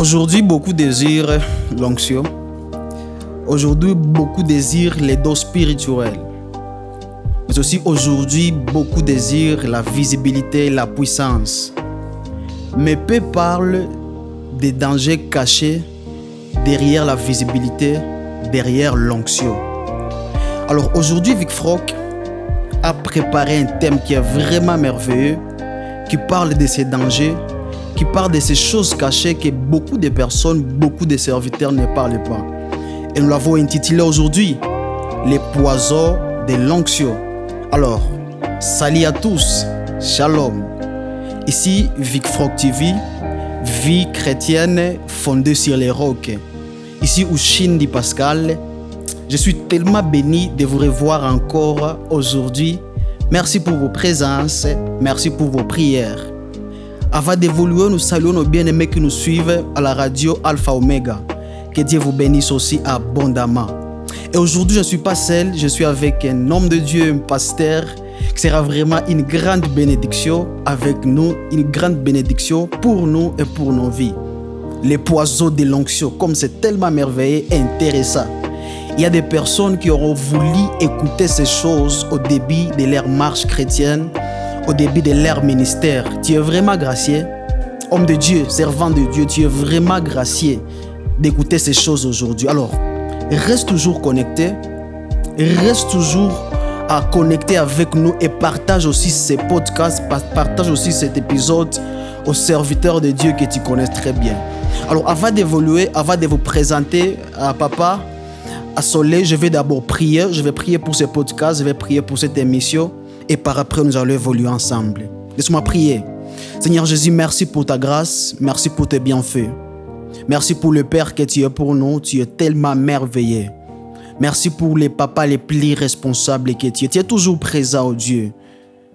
Aujourd'hui, beaucoup désirent l'onction. Aujourd'hui, beaucoup désirent les dons spirituels. Mais aussi aujourd'hui, beaucoup désirent la visibilité, la puissance. Mais peu parlent des dangers cachés derrière la visibilité, derrière l'onction. Alors aujourd'hui, Vic Froc a préparé un thème qui est vraiment merveilleux, qui parle de ces dangers, qui parle de ces choses cachées que beaucoup de personnes, beaucoup de serviteurs ne parlent pas. Et nous l'avons intitulé aujourd'hui les poisons de l'onction. Alors, salut à tous, shalom. Ici Vic Froc TV, vie chrétienne fondée sur les rocs. Ici Ushindi Pascal. Je suis tellement béni de vous revoir encore aujourd'hui. Merci pour vos présences, merci pour vos prières. Avant d'évoluer, nous saluons nos bien-aimés qui nous suivent à la radio Alpha Omega. Que Dieu vous bénisse aussi abondamment. Et aujourd'hui, je ne suis pas seul, je suis avec un homme de Dieu, un pasteur, qui sera vraiment une grande bénédiction avec nous, une grande bénédiction pour nous et pour nos vies. Les poisons de l'onction, comme c'est tellement merveilleux et intéressant. Il y a des personnes qui auront voulu écouter ces choses au début de leur marche chrétienne, au début de leur ministère. Tu es vraiment gracié, homme de Dieu, servant de Dieu, tu es vraiment gracié d'écouter ces choses aujourd'hui. Alors, reste toujours connecté, reste toujours à connecter avec nous et partage aussi ces podcasts, partage aussi cet épisode aux serviteurs de Dieu que tu connais très bien. Alors, avant d'évoluer, avant de vous présenter à Papa, à Soleil, je vais d'abord prier. Je vais prier pour ce podcast, je vais prier pour cette émission. Et par après, nous allons évoluer ensemble. Laisse-moi prier. Seigneur Jésus, merci pour ta grâce. Merci pour tes bienfaits. Merci pour le Père que tu es pour nous. Tu es tellement merveilleux. Merci pour les papas les plus responsables que tu es. Tu es toujours présent, oh Dieu.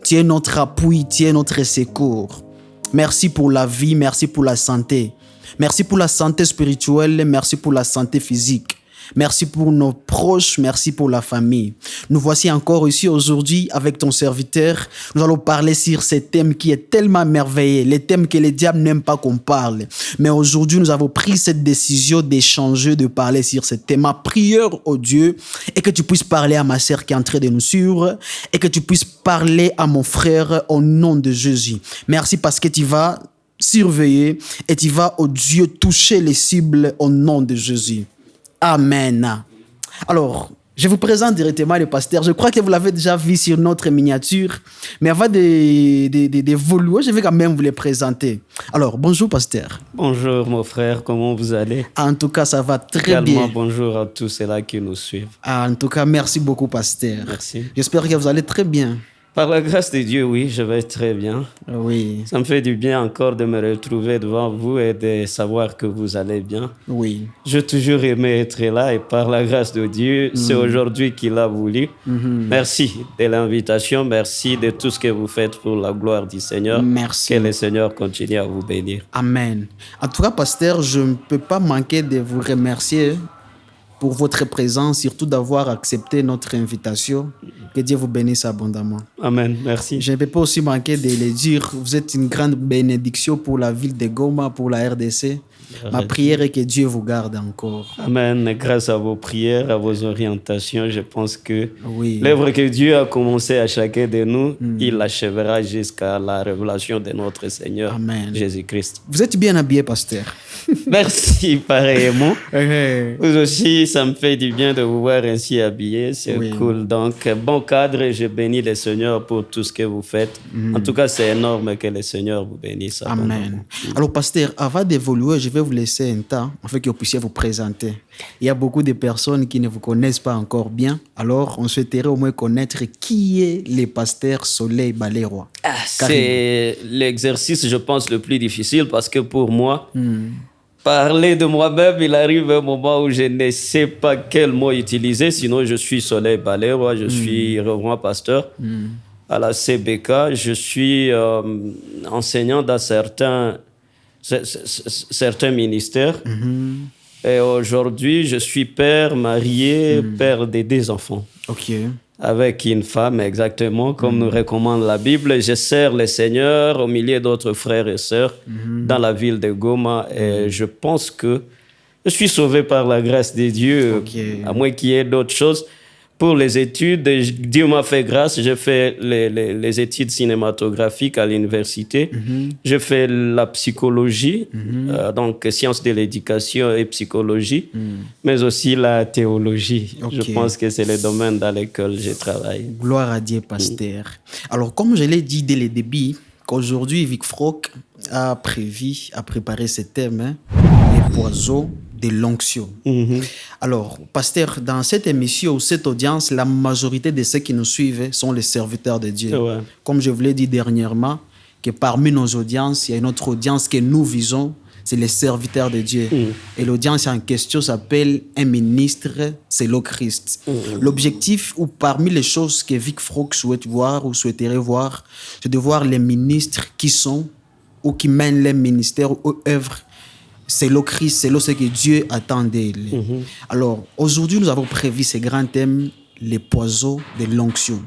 Tu es notre appui, tu es notre secours. Merci pour la vie, merci pour la santé. Merci pour la santé spirituelle, merci pour la santé physique. Merci pour nos proches, merci pour la famille. Nous voici encore ici aujourd'hui avec ton serviteur. Nous allons parler sur ce thème qui est tellement merveilleux, les thèmes que les diables n'aiment pas qu'on parle. Mais aujourd'hui, nous avons pris cette décision d'échanger, de parler sur ce thème. Ma prière au Dieu est que tu puisses parler à ma sœur qui est en train de nous suivre et que tu puisses parler à mon frère au nom de Jésus. Merci parce que tu vas surveiller et tu vas, oh Dieu, toucher les cibles au nom de Jésus. Amen. Alors, je vous présente directement le pasteur. Je crois que vous l'avez déjà vu sur notre miniature. Mais avant d'évoluer, je vais quand même vous le présenter. Alors, bonjour pasteur. Bonjour mon frère, comment vous allez? En tout cas, ça va très Également, bien. bonjour à tous ceux-là qui nous suivent. En tout cas, merci beaucoup pasteur. Merci. J'espère que vous allez très bien. Par la grâce de Dieu, oui, je vais très bien. Oui. Ça me fait du bien encore de me retrouver devant vous et de savoir que vous allez bien. Oui. J'ai toujours aimé être là et par la grâce de Dieu, c'est aujourd'hui qu'il a voulu. Merci de l'invitation, merci de tout ce que vous faites pour la gloire du Seigneur. Merci. Que le Seigneur continue à vous bénir. Amen. En tout cas, pasteur, je ne peux pas manquer de vous remercier pour votre présence, surtout d'avoir accepté notre invitation. Que Dieu vous bénisse abondamment. Amen, merci. Je ne peux pas aussi manquer de le dire, vous êtes une grande bénédiction pour la ville de Goma, pour la RDC. Ma prière est que Dieu vous garde encore. Amen. Grâce à vos prières, à vos orientations, je pense que Oui. l'œuvre que Dieu a commencé à chacun de nous, il l'achèvera jusqu'à la révélation de notre Seigneur Amen. Jésus-Christ. Vous êtes bien habillé, pasteur. Merci, pareillement. Vous aussi, ça me fait du bien de vous voir ainsi habillé. C'est cool. Donc, bon cadre et je bénis le Seigneur pour tout ce que vous faites. En tout cas, c'est énorme que le Seigneur vous bénisse. Amen. Alors, pasteur, avant d'évoluer, je vais vous laisser un temps afin que vous puissiez vous présenter. Il y a beaucoup de personnes qui ne vous connaissent pas encore bien. Alors, on souhaiterait au moins connaître qui est le pasteur Soleil Baleroy. C'est l'exercice, je pense, le plus difficile parce que pour moi, parler de moi-même, il arrive un moment où je ne sais pas quel mot utiliser. Sinon, je suis Soleil Baleroy, je suis reverend pasteur à la CBK. Je suis enseignant dans certains ministères. Et aujourd'hui, je suis père marié, père de 2 enfants. Ok. avec une femme, exactement, comme nous recommande la Bible. Je sers le Seigneur au milieu d'autres frères et sœurs dans la ville de Goma. Et je pense que je suis sauvé par la grâce de Dieu, à moins qu'il y ait d'autres choses. Pour les études, Dieu m'a fait grâce. J'ai fait les études cinématographiques à l'université. J'ai fait la psychologie, donc sciences de l'éducation et psychologie, mais aussi la théologie. Je pense que c'est le domaine dans lequel je travaille. Gloire à Dieu, pasteur. Alors, comme je l'ai dit dès le début, qu'aujourd'hui, Vic Froc a préparé ce thème, les poisons de l'onction. Alors, pasteur, dans cette émission ou cette audience, la majorité de ceux qui nous suivent sont les serviteurs de Dieu. Comme je vous l'ai dit dernièrement, que parmi nos audiences, il y a une autre audience que nous visons, c'est les serviteurs de Dieu. Et l'audience en question s'appelle un ministre, c'est le Christ. L'objectif, ou parmi les choses que Vic Froc souhaite voir ou souhaiterait voir, c'est de voir les ministres qui sont ou qui mènent les ministères ou œuvres. C'est le Christ, c'est ce que Dieu attend d'elle. Alors, aujourd'hui, nous avons prévu ce grand thème, les poisons de l'onction.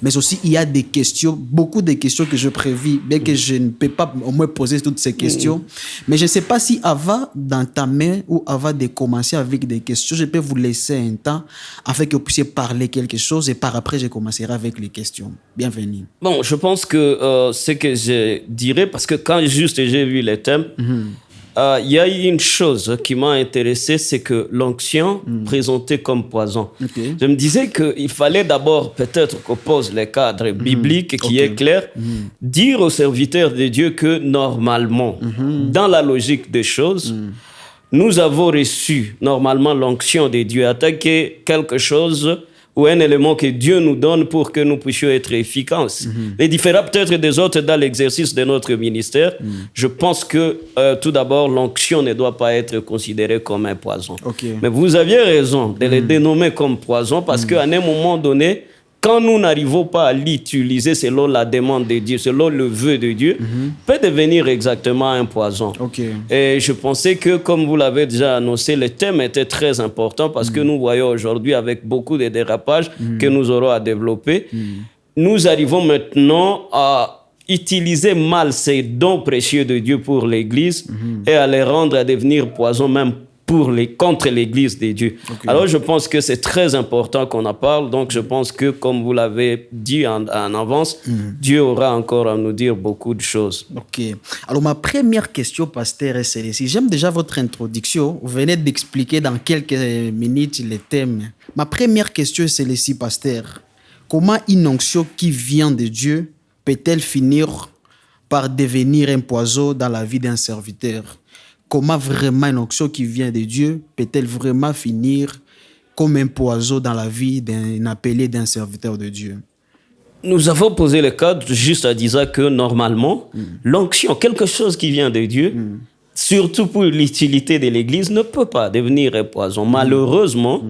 Mais aussi, il y a des questions, beaucoup de questions que je prévis, bien que je ne peux pas au moins poser toutes ces questions. Mais je ne sais pas si avant d'entamer ou avant de commencer avec des questions, je peux vous laisser un temps afin que vous puissiez parler quelque chose et par après, je commencerai avec les questions. Bienvenue. Bon, je pense que ce que je dirais, parce que quand juste j'ai vu les thèmes, il y a une chose qui m'a intéressé, c'est que l'onction présentée comme poison. Je me disais qu'il fallait d'abord peut-être qu'on pose les cadres bibliques qui est clair, dire aux serviteurs de Dieu que normalement, dans la logique des choses, nous avons reçu normalement l'onction de Dieu, attaquer quelque chose ou un élément que Dieu nous donne pour que nous puissions être efficaces. Les différents peut-être des autres dans l'exercice de notre ministère, je pense que tout d'abord, l'onction ne doit pas être considérée comme un poison. Mais vous aviez raison de les dénommer comme poison parce qu'à un moment donné, quand nous n'arrivons pas à l'utiliser selon la demande de Dieu, selon le vœu de Dieu, peut devenir exactement un poison. Et je pensais que, comme vous l'avez déjà annoncé, le thème était très important parce que nous voyons aujourd'hui avec beaucoup de dérapages que nous aurons à développer. Nous arrivons maintenant à utiliser mal ces dons précieux de Dieu pour l'Église et à les rendre à devenir poison même contre l'Église de Dieu. Alors, je pense que c'est très important qu'on en parle. Donc, je pense que, comme vous l'avez dit en avance, Dieu aura encore à nous dire beaucoup de choses. Alors, ma première question, pasteur, est celle-ci. J'aime déjà votre introduction. Vous venez d'expliquer dans quelques minutes les thèmes. Ma première question est celle-ci, pasteur. Comment une onction qui vient de Dieu peut-elle finir par devenir un poison dans la vie d'un serviteur? Comment vraiment une onction qui vient de Dieu peut-elle vraiment finir comme un poison dans la vie d'un appelé, d'un serviteur de Dieu? Nous avons posé le cadre juste à dire que normalement, l'onction, quelque chose qui vient de Dieu, surtout pour l'utilité de l'Église, ne peut pas devenir un poison. Malheureusement,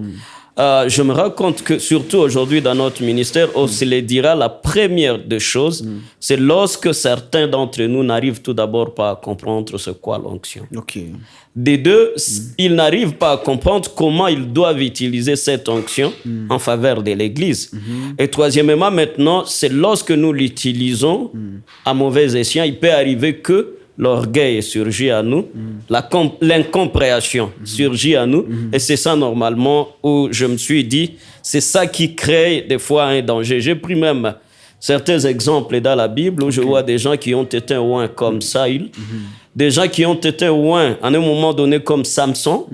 je me rends compte que surtout aujourd'hui dans notre ministère, on se le dira, la première des choses, c'est lorsque certains d'entre nous n'arrivent tout d'abord pas à comprendre ce qu'est l'onction. Des deux, ils n'arrivent pas à comprendre comment ils doivent utiliser cette onction en faveur de l'Église. Et troisièmement, maintenant, c'est lorsque nous l'utilisons à mauvais escient, il peut arriver que l'orgueil surgit à nous, l'incompréhension surgit à nous, et c'est ça normalement où je me suis dit, c'est ça qui crée des fois un danger. J'ai pris même certains exemples dans la Bible où je vois des gens qui ont été oints comme Saül, des gens qui ont été oints à un moment donné comme Samson,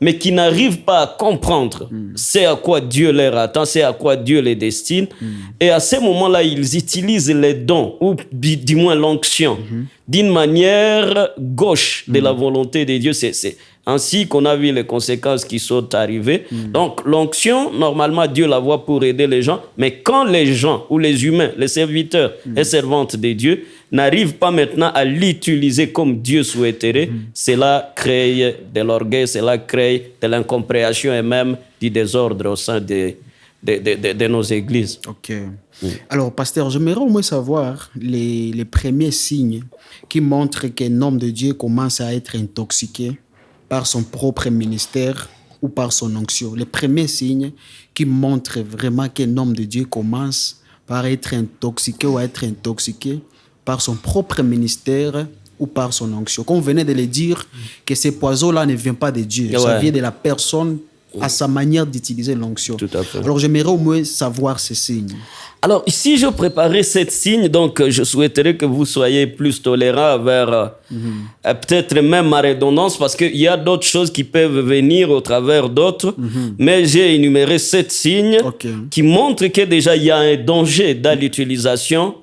mais qui n'arrivent pas à comprendre c'est à quoi Dieu leur attend, c'est à quoi Dieu les destine. Et à ce moment-là, ils utilisent les dons, ou du moins l'onction, d'une manière gauche de la volonté de Dieu. C'est ainsi qu'on a vu les conséquences qui sont arrivées. Donc, l'onction, normalement, Dieu la voit pour aider les gens. Mais quand les gens, ou les humains, les serviteurs et servantes de Dieu, n'arrivent pas maintenant à l'utiliser comme Dieu souhaiterait, cela crée de l'orgueil, cela crée de l'incompréhension et même du désordre au sein de nos églises. Alors, pasteur, j'aimerais au moins savoir les premiers signes qui montrent qu'un homme de Dieu commence à être intoxiqué par son propre ministère ou par son onction. Le premier signe qui montre vraiment qu'un homme de Dieu commence par être intoxiqué ou à être intoxiqué par son propre ministère ou par son onction. Comme on venait de le dire, que ces poisons-là ne viennent pas de Dieu. Ça vient de la personne à sa manière d'utiliser l'onction. Tout à fait. Alors j'aimerais au moins savoir ces signes. Alors, si je préparais cette signe, donc je souhaiterais que vous soyez plus tolérants vers peut-être même ma redondance, parce qu'il y a d'autres choses qui peuvent venir au travers d'autres, mais j'ai énuméré 7 signes qui montrent que déjà il y a un danger dans l'utilisation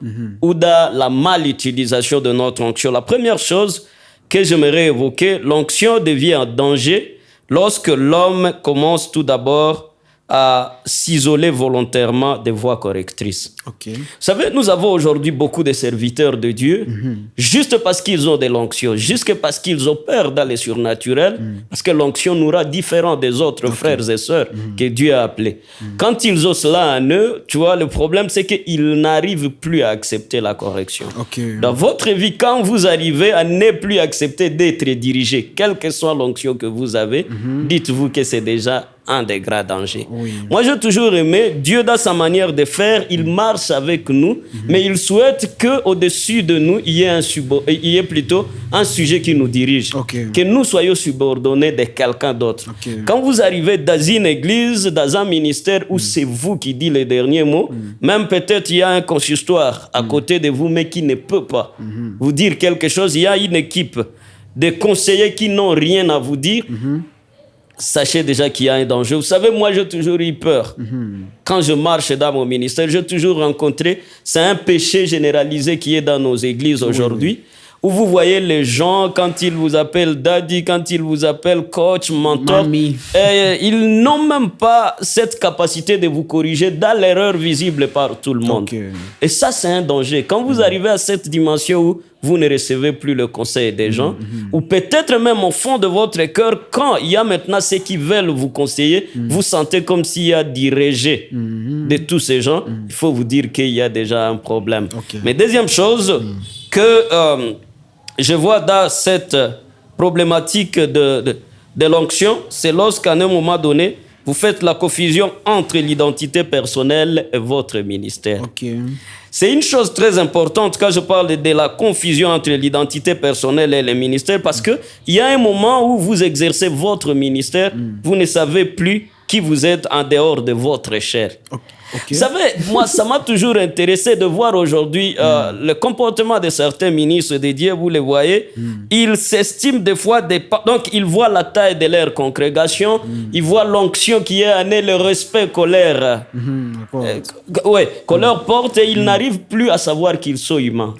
ou dans la mal-utilisation de notre onction. La première chose que j'aimerais évoquer, l'onction devient un danger lorsque l'homme commence tout d'abord à s'isoler volontairement des voies correctrices. Vous savez, nous avons aujourd'hui beaucoup de serviteurs de Dieu, juste parce qu'ils ont de l'onction, juste parce qu'ils opèrent dans les surnaturels, parce que l'onction nous rend différents des autres frères et sœurs que Dieu a appelés. Quand ils ont cela en eux, tu vois, le problème, c'est qu'ils n'arrivent plus à accepter la correction. Dans votre vie, quand vous arrivez à ne plus accepter d'être dirigé, quelle que soit l'onction que vous avez, dites-vous que c'est déjà un des grands dangers. Moi, j'ai toujours aimé Dieu dans sa manière de faire. Il marche avec nous, mais il souhaite qu'au-dessus de nous, il y ait plutôt un sujet qui nous dirige. Que nous soyons subordonnés de quelqu'un d'autre. Quand vous arrivez dans une église, dans un ministère où c'est vous qui dites les derniers mots, même peut-être il y a un consistoire à côté de vous, mais qui ne peut pas vous dire quelque chose. Il y a une équipe de conseillers qui n'ont rien à vous dire. Sachez déjà qu'il y a un danger. Vous savez, moi, j'ai toujours eu peur. Quand je marche dans mon ministère, j'ai toujours rencontré, c'est un péché généralisé qui est dans nos églises aujourd'hui, où vous voyez les gens, quand ils vous appellent daddy, quand ils vous appellent coach, mentor, ils n'ont même pas cette capacité de vous corriger dans l'erreur visible par tout le monde. Et ça, c'est un danger. Quand vous arrivez à cette dimension où vous ne recevez plus le conseil des gens, ou peut-être même au fond de votre cœur, quand il y a maintenant ceux qui veulent vous conseiller, vous sentez comme s'il y a du rejet de tous ces gens, il faut vous dire qu'il y a déjà un problème. Mais deuxième chose que je vois dans cette problématique de l'onction, c'est lorsqu'à un moment donné, vous faites la confusion entre l'identité personnelle et votre ministère. C'est une chose très importante quand je parle de la confusion entre l'identité personnelle et le ministère, parce qu'il y a un moment où vous exercez votre ministère, vous ne savez plus qui vous êtes en dehors de votre chair. Vous savez, moi, ça m'a toujours intéressé de voir aujourd'hui le comportement de certains ministres de Dieu. Vous les voyez, ils s'estiment des fois, donc ils voient la taille de leur congrégation, ils voient l'onction qui est en eux, le respect qu'on leur, qu'on leur porte, et ils n'arrivent plus à savoir qu'ils sont humains.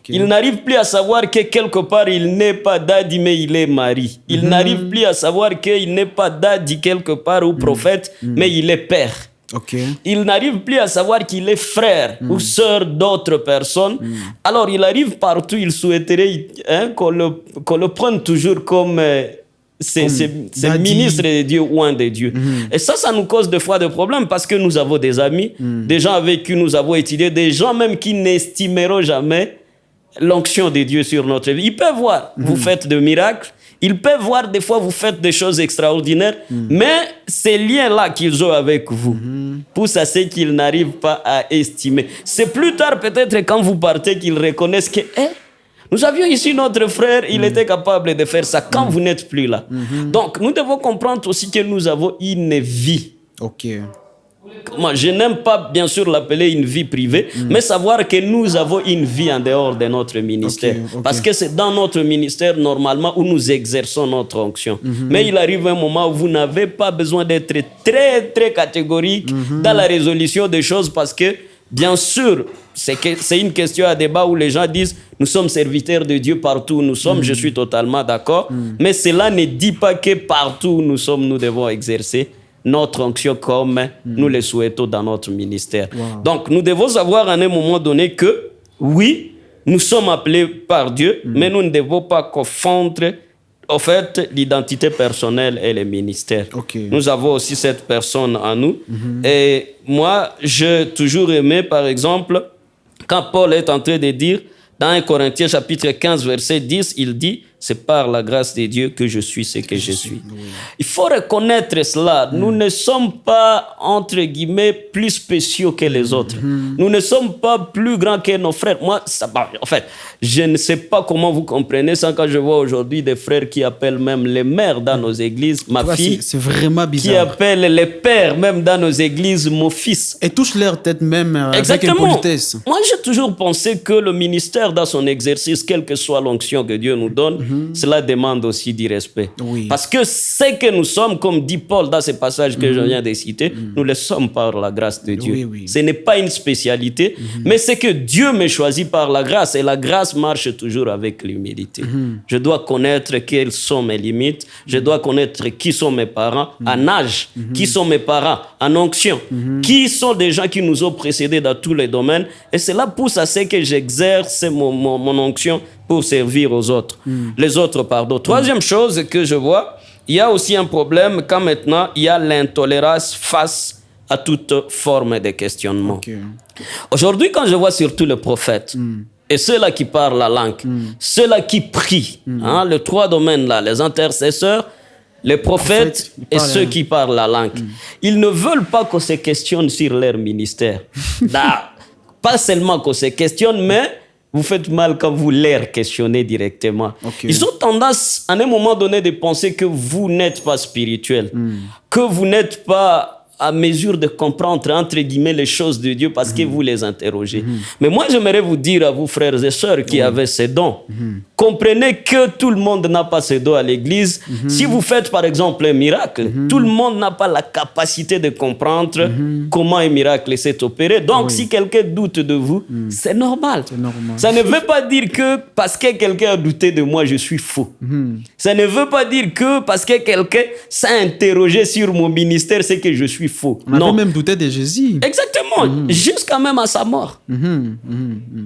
Ils n'arrivent plus à savoir que quelque part, il n'est pas daddy, mais il est mari. Ils n'arrivent plus à savoir qu'il n'est pas daddy quelque part ou prophète, mais il est père. Il n'arrive plus à savoir qu'il est frère ou sœur d'autres personnes. Alors, il arrive partout, il souhaiterait qu'on le prenne toujours comme c'est ministre de Dieu ou un de Dieu. Et ça nous cause des fois des problèmes, parce que nous avons des amis, des gens avec qui nous avons étudié, des gens même qui n'estimeront jamais l'onction de Dieu sur notre vie. Ils peuvent voir, vous faites des miracles, ils peuvent voir des fois vous faites des choses extraordinaires, mais ces liens-là qu'ils ont avec vous poussent à ce qu'ils n'arrivent pas à estimer. C'est plus tard peut-être quand vous partez qu'ils reconnaissent que nous avions ici notre frère, il était capable de faire ça quand vous n'êtes plus là. Donc nous devons comprendre aussi que nous avons une vie. Moi, je n'aime pas bien sûr l'appeler une vie privée, mais savoir que nous avons une vie en dehors de notre ministère. Parce que c'est dans notre ministère normalement où nous exerçons notre onction. Mais il arrive un moment où vous n'avez pas besoin d'être très très catégorique dans la résolution des choses, parce que bien sûr, c'est une question à débat où les gens disent nous sommes serviteurs de Dieu partout où nous sommes. Je suis totalement d'accord. Mais cela ne dit pas que partout où nous sommes, nous devons exercer notre onction comme nous le souhaitons dans notre ministère. Donc, nous devons savoir à un moment donné que, oui, nous sommes appelés par Dieu, mais nous ne devons pas confondre, en fait, l'identité personnelle et le ministère. Nous avons aussi cette personne en nous. Et moi, j'ai toujours aimé, par exemple, quand Paul est en train de dire, dans 1 Corinthiens chapitre 15, verset 10, il dit « c'est par la grâce de Dieu que je suis ce que je suis. Oui. Il faut reconnaître cela. Nous ne sommes pas, entre guillemets, plus spéciaux que les autres. Nous ne sommes pas plus grands que nos frères. Moi, en fait, je ne sais pas comment vous comprenez ça quand je vois aujourd'hui des frères qui appellent même les mères dans nos églises ma fille. C'est vraiment bizarre. Qui appellent les pères même dans nos églises mon fils. Et touchent leur tête même avec impolitesse. Moi, j'ai toujours pensé que le ministère dans son exercice, quelle que soit l'onction que Dieu nous donne, cela demande aussi du respect. Oui. Parce que ce que nous sommes, comme dit Paul dans ces passages que je viens de citer, nous le sommes par la grâce de Dieu. Oui. Ce n'est pas une spécialité, mais c'est que Dieu me choisit par la grâce. Et la grâce marche toujours avec l'humilité. Je dois connaître quelles sont mes limites. Je dois connaître qui sont mes parents en âge, qui sont mes parents en onction, qui sont des gens qui nous ont précédés dans tous les domaines. Et cela pousse à ce que j'exerce mon onction pour servir aux autres. Les autres, pardon. Troisième chose que je vois, il y a aussi un problème quand maintenant il y a l'intolérance face à toute forme de questionnement. Okay. Aujourd'hui, quand je vois surtout les prophètes, et ceux-là qui parlent la langue, ceux-là qui prient, les trois domaines-là, les intercesseurs, les prophètes et ceux qui parlent la langue, ils ne veulent pas qu'on se questionne sur leur ministère. Pas seulement qu'on se questionne, mais vous faites mal quand vous les questionnez directement. Okay. Ils ont tendance, à un moment donné, de penser que vous n'êtes pas spirituel, que vous n'êtes pas à mesure de comprendre, entre guillemets, les choses de Dieu parce que vous les interrogez. Mais moi, j'aimerais vous dire à vous, frères et sœurs, qui avaient ces dons, comprenez que tout le monde n'a pas ces dons à l'église. Si vous faites, par exemple, un miracle, tout le monde n'a pas la capacité de comprendre comment un miracle s'est opéré. Donc, si quelqu'un doute de vous, c'est normal. Ça ne veut pas dire que parce que quelqu'un a douté de moi, je suis faux. Ça ne veut pas dire que parce que quelqu'un s'est interrogé sur mon ministère, c'est que je suis faux. On avait même douté de Jésus. Exactement. Jusqu'à même à sa mort.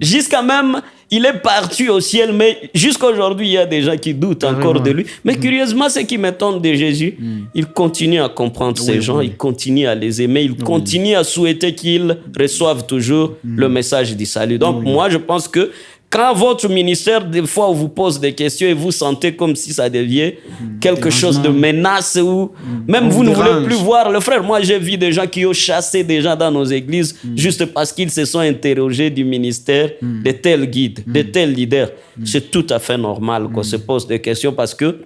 Jusqu'à même, il est parti au ciel, mais jusqu'à aujourd'hui, il y a des gens qui doutent encore de lui. Mais curieusement, ce qui m'étonne de Jésus, il continue à comprendre ces gens, il continue à les aimer, il continue à souhaiter qu'ils reçoivent toujours le message du salut. Donc, moi, je pense que quand votre ministère, des fois, vous pose des questions et vous sentez comme si ça devient quelque chose de menace ou même vous ne voulez plus voir le frère. Moi, j'ai vu des gens qui ont chassé des gens dans nos églises juste parce qu'ils se sont interrogés du ministère de tel guide, de tel leader. C'est tout à fait normal qu'on se pose des questions parce que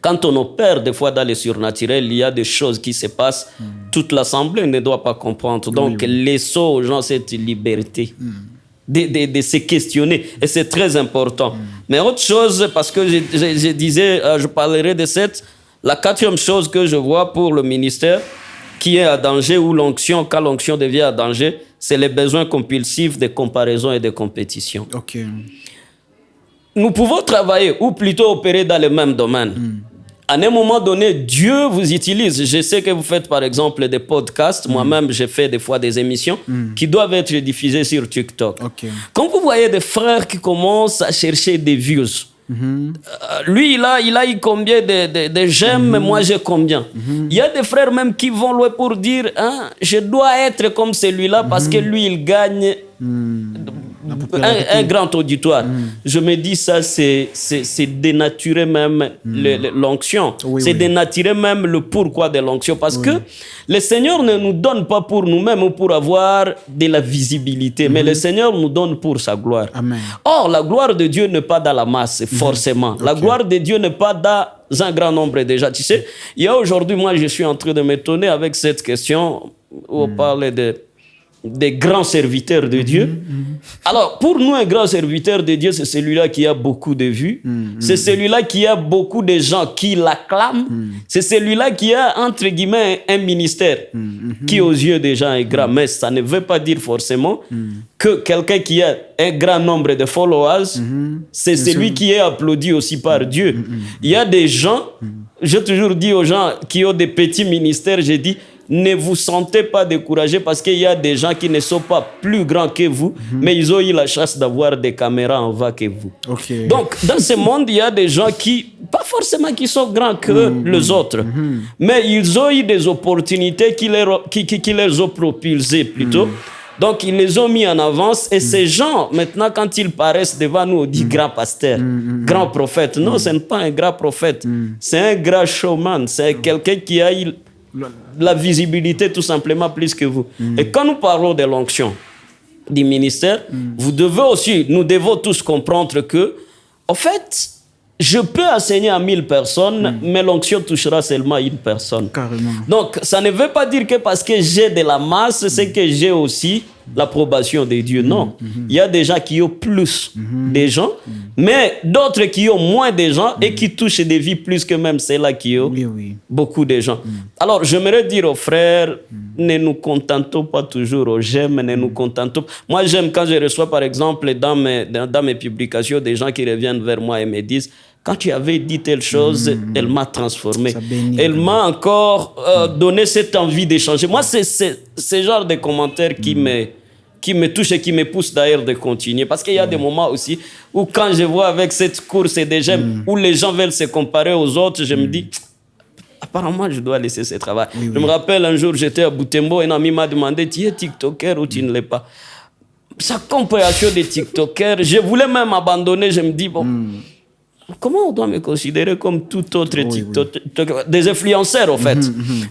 quand on opère des fois dans le surnaturel, il y a des choses qui se passent. Toute l'assemblée ne doit pas comprendre. Donc, laissons aux gens cette liberté. De se questionner. Et c'est très important. Mais autre chose, parce que je disais, je parlerai de la quatrième chose que je vois pour le ministère qui est à danger ou l'onction, quand l'onction devient à danger, c'est les besoins compulsifs de comparaison et de compétition. Okay. Nous pouvons travailler ou plutôt opérer dans le même domaine. À un moment donné, Dieu vous utilise. Je sais que vous faites par exemple des podcasts. Moi-même, j'ai fait des fois des émissions qui doivent être diffusées sur TikTok. Okay. Quand vous voyez des frères qui commencent à chercher des views, lui, il a eu combien de j'aime, mais moi j'ai combien. Il y a des frères même qui vont loin pour dire je dois être comme celui-là parce que lui, il gagne un grand auditoire. Je me dis ça, c'est dénaturer même l'onction. C'est dénaturer même le pourquoi de l'onction. Parce que le Seigneur ne nous donne pas pour nous-mêmes ou pour avoir de la visibilité, mais le Seigneur nous donne pour sa gloire. Amen. Or, la gloire de Dieu n'est pas dans la masse, forcément. La gloire de Dieu n'est pas dans un grand nombre déjà. Tu sais, il y a aujourd'hui, moi, je suis en train de m'étonner avec cette question où on parle des grands serviteurs de Dieu. Alors, pour nous, un grand serviteur de Dieu, c'est celui-là qui a beaucoup de vues. C'est celui-là qui a beaucoup de gens qui l'acclament. C'est celui-là qui a, entre guillemets, un ministère qui, aux yeux des gens, est grand. Mais ça ne veut pas dire forcément que quelqu'un qui a un grand nombre de followers, c'est celui qui est applaudi aussi par Dieu. Il y a des gens, j'ai toujours dit aux gens qui ont des petits ministères, j'ai dit, ne vous sentez pas découragés parce qu'il y a des gens qui ne sont pas plus grands que vous, mais ils ont eu la chance d'avoir des caméras en va que vous. Okay. Donc, dans ce monde, il y a des gens qui, pas forcément qui sont grands que les autres, mais ils ont eu des opportunités qui les ont propulsés plutôt Donc, ils les ont mis en avance. Et ces gens, maintenant, quand ils paraissent devant nous, on dit grand pasteur, grand prophète. Non, ce n'est pas un grand prophète. C'est un grand showman. C'est quelqu'un qui a eu la visibilité tout simplement plus que vous. Et quand nous parlons de l'onction du ministère, nous devons tous comprendre que, en fait, je peux enseigner à 1000 personnes, mais l'onction touchera seulement une personne. Carrément. Donc, ça ne veut pas dire que parce que j'ai de la masse, c'est que j'ai aussi l'approbation de Dieu. Non. Il y a des gens qui ont plus de gens, mais d'autres qui ont moins de gens et qui touchent des vies plus que même ceux-là qui ont beaucoup de gens. Alors, j'aimerais dire aux frères, ne nous contentons pas toujours aux j'aime, ne nous contentons. Moi, j'aime quand je reçois, par exemple, dans mes publications, des gens qui reviennent vers moi et me disent, quand tu avais dit telle chose, elle m'a transformé. Elle m'a encore donné cette envie d'échanger. Moi, c'est ce genre de commentaires qui me touchent et qui me poussent d'ailleurs de continuer. Parce qu'il y a des moments aussi où quand je vois avec cette course et des j'aime, où les gens veulent se comparer aux autres, je me dis, apparemment, je dois laisser ce travail. Je me rappelle un jour, j'étais à Butembo, un ami m'a demandé, tu es TikToker ou tu ne l'es pas? Sa compréhension des TikTokers, je voulais même abandonner, je me dis, bon... Comment on doit me considérer comme tout autre TikTok, des influenceurs, en fait?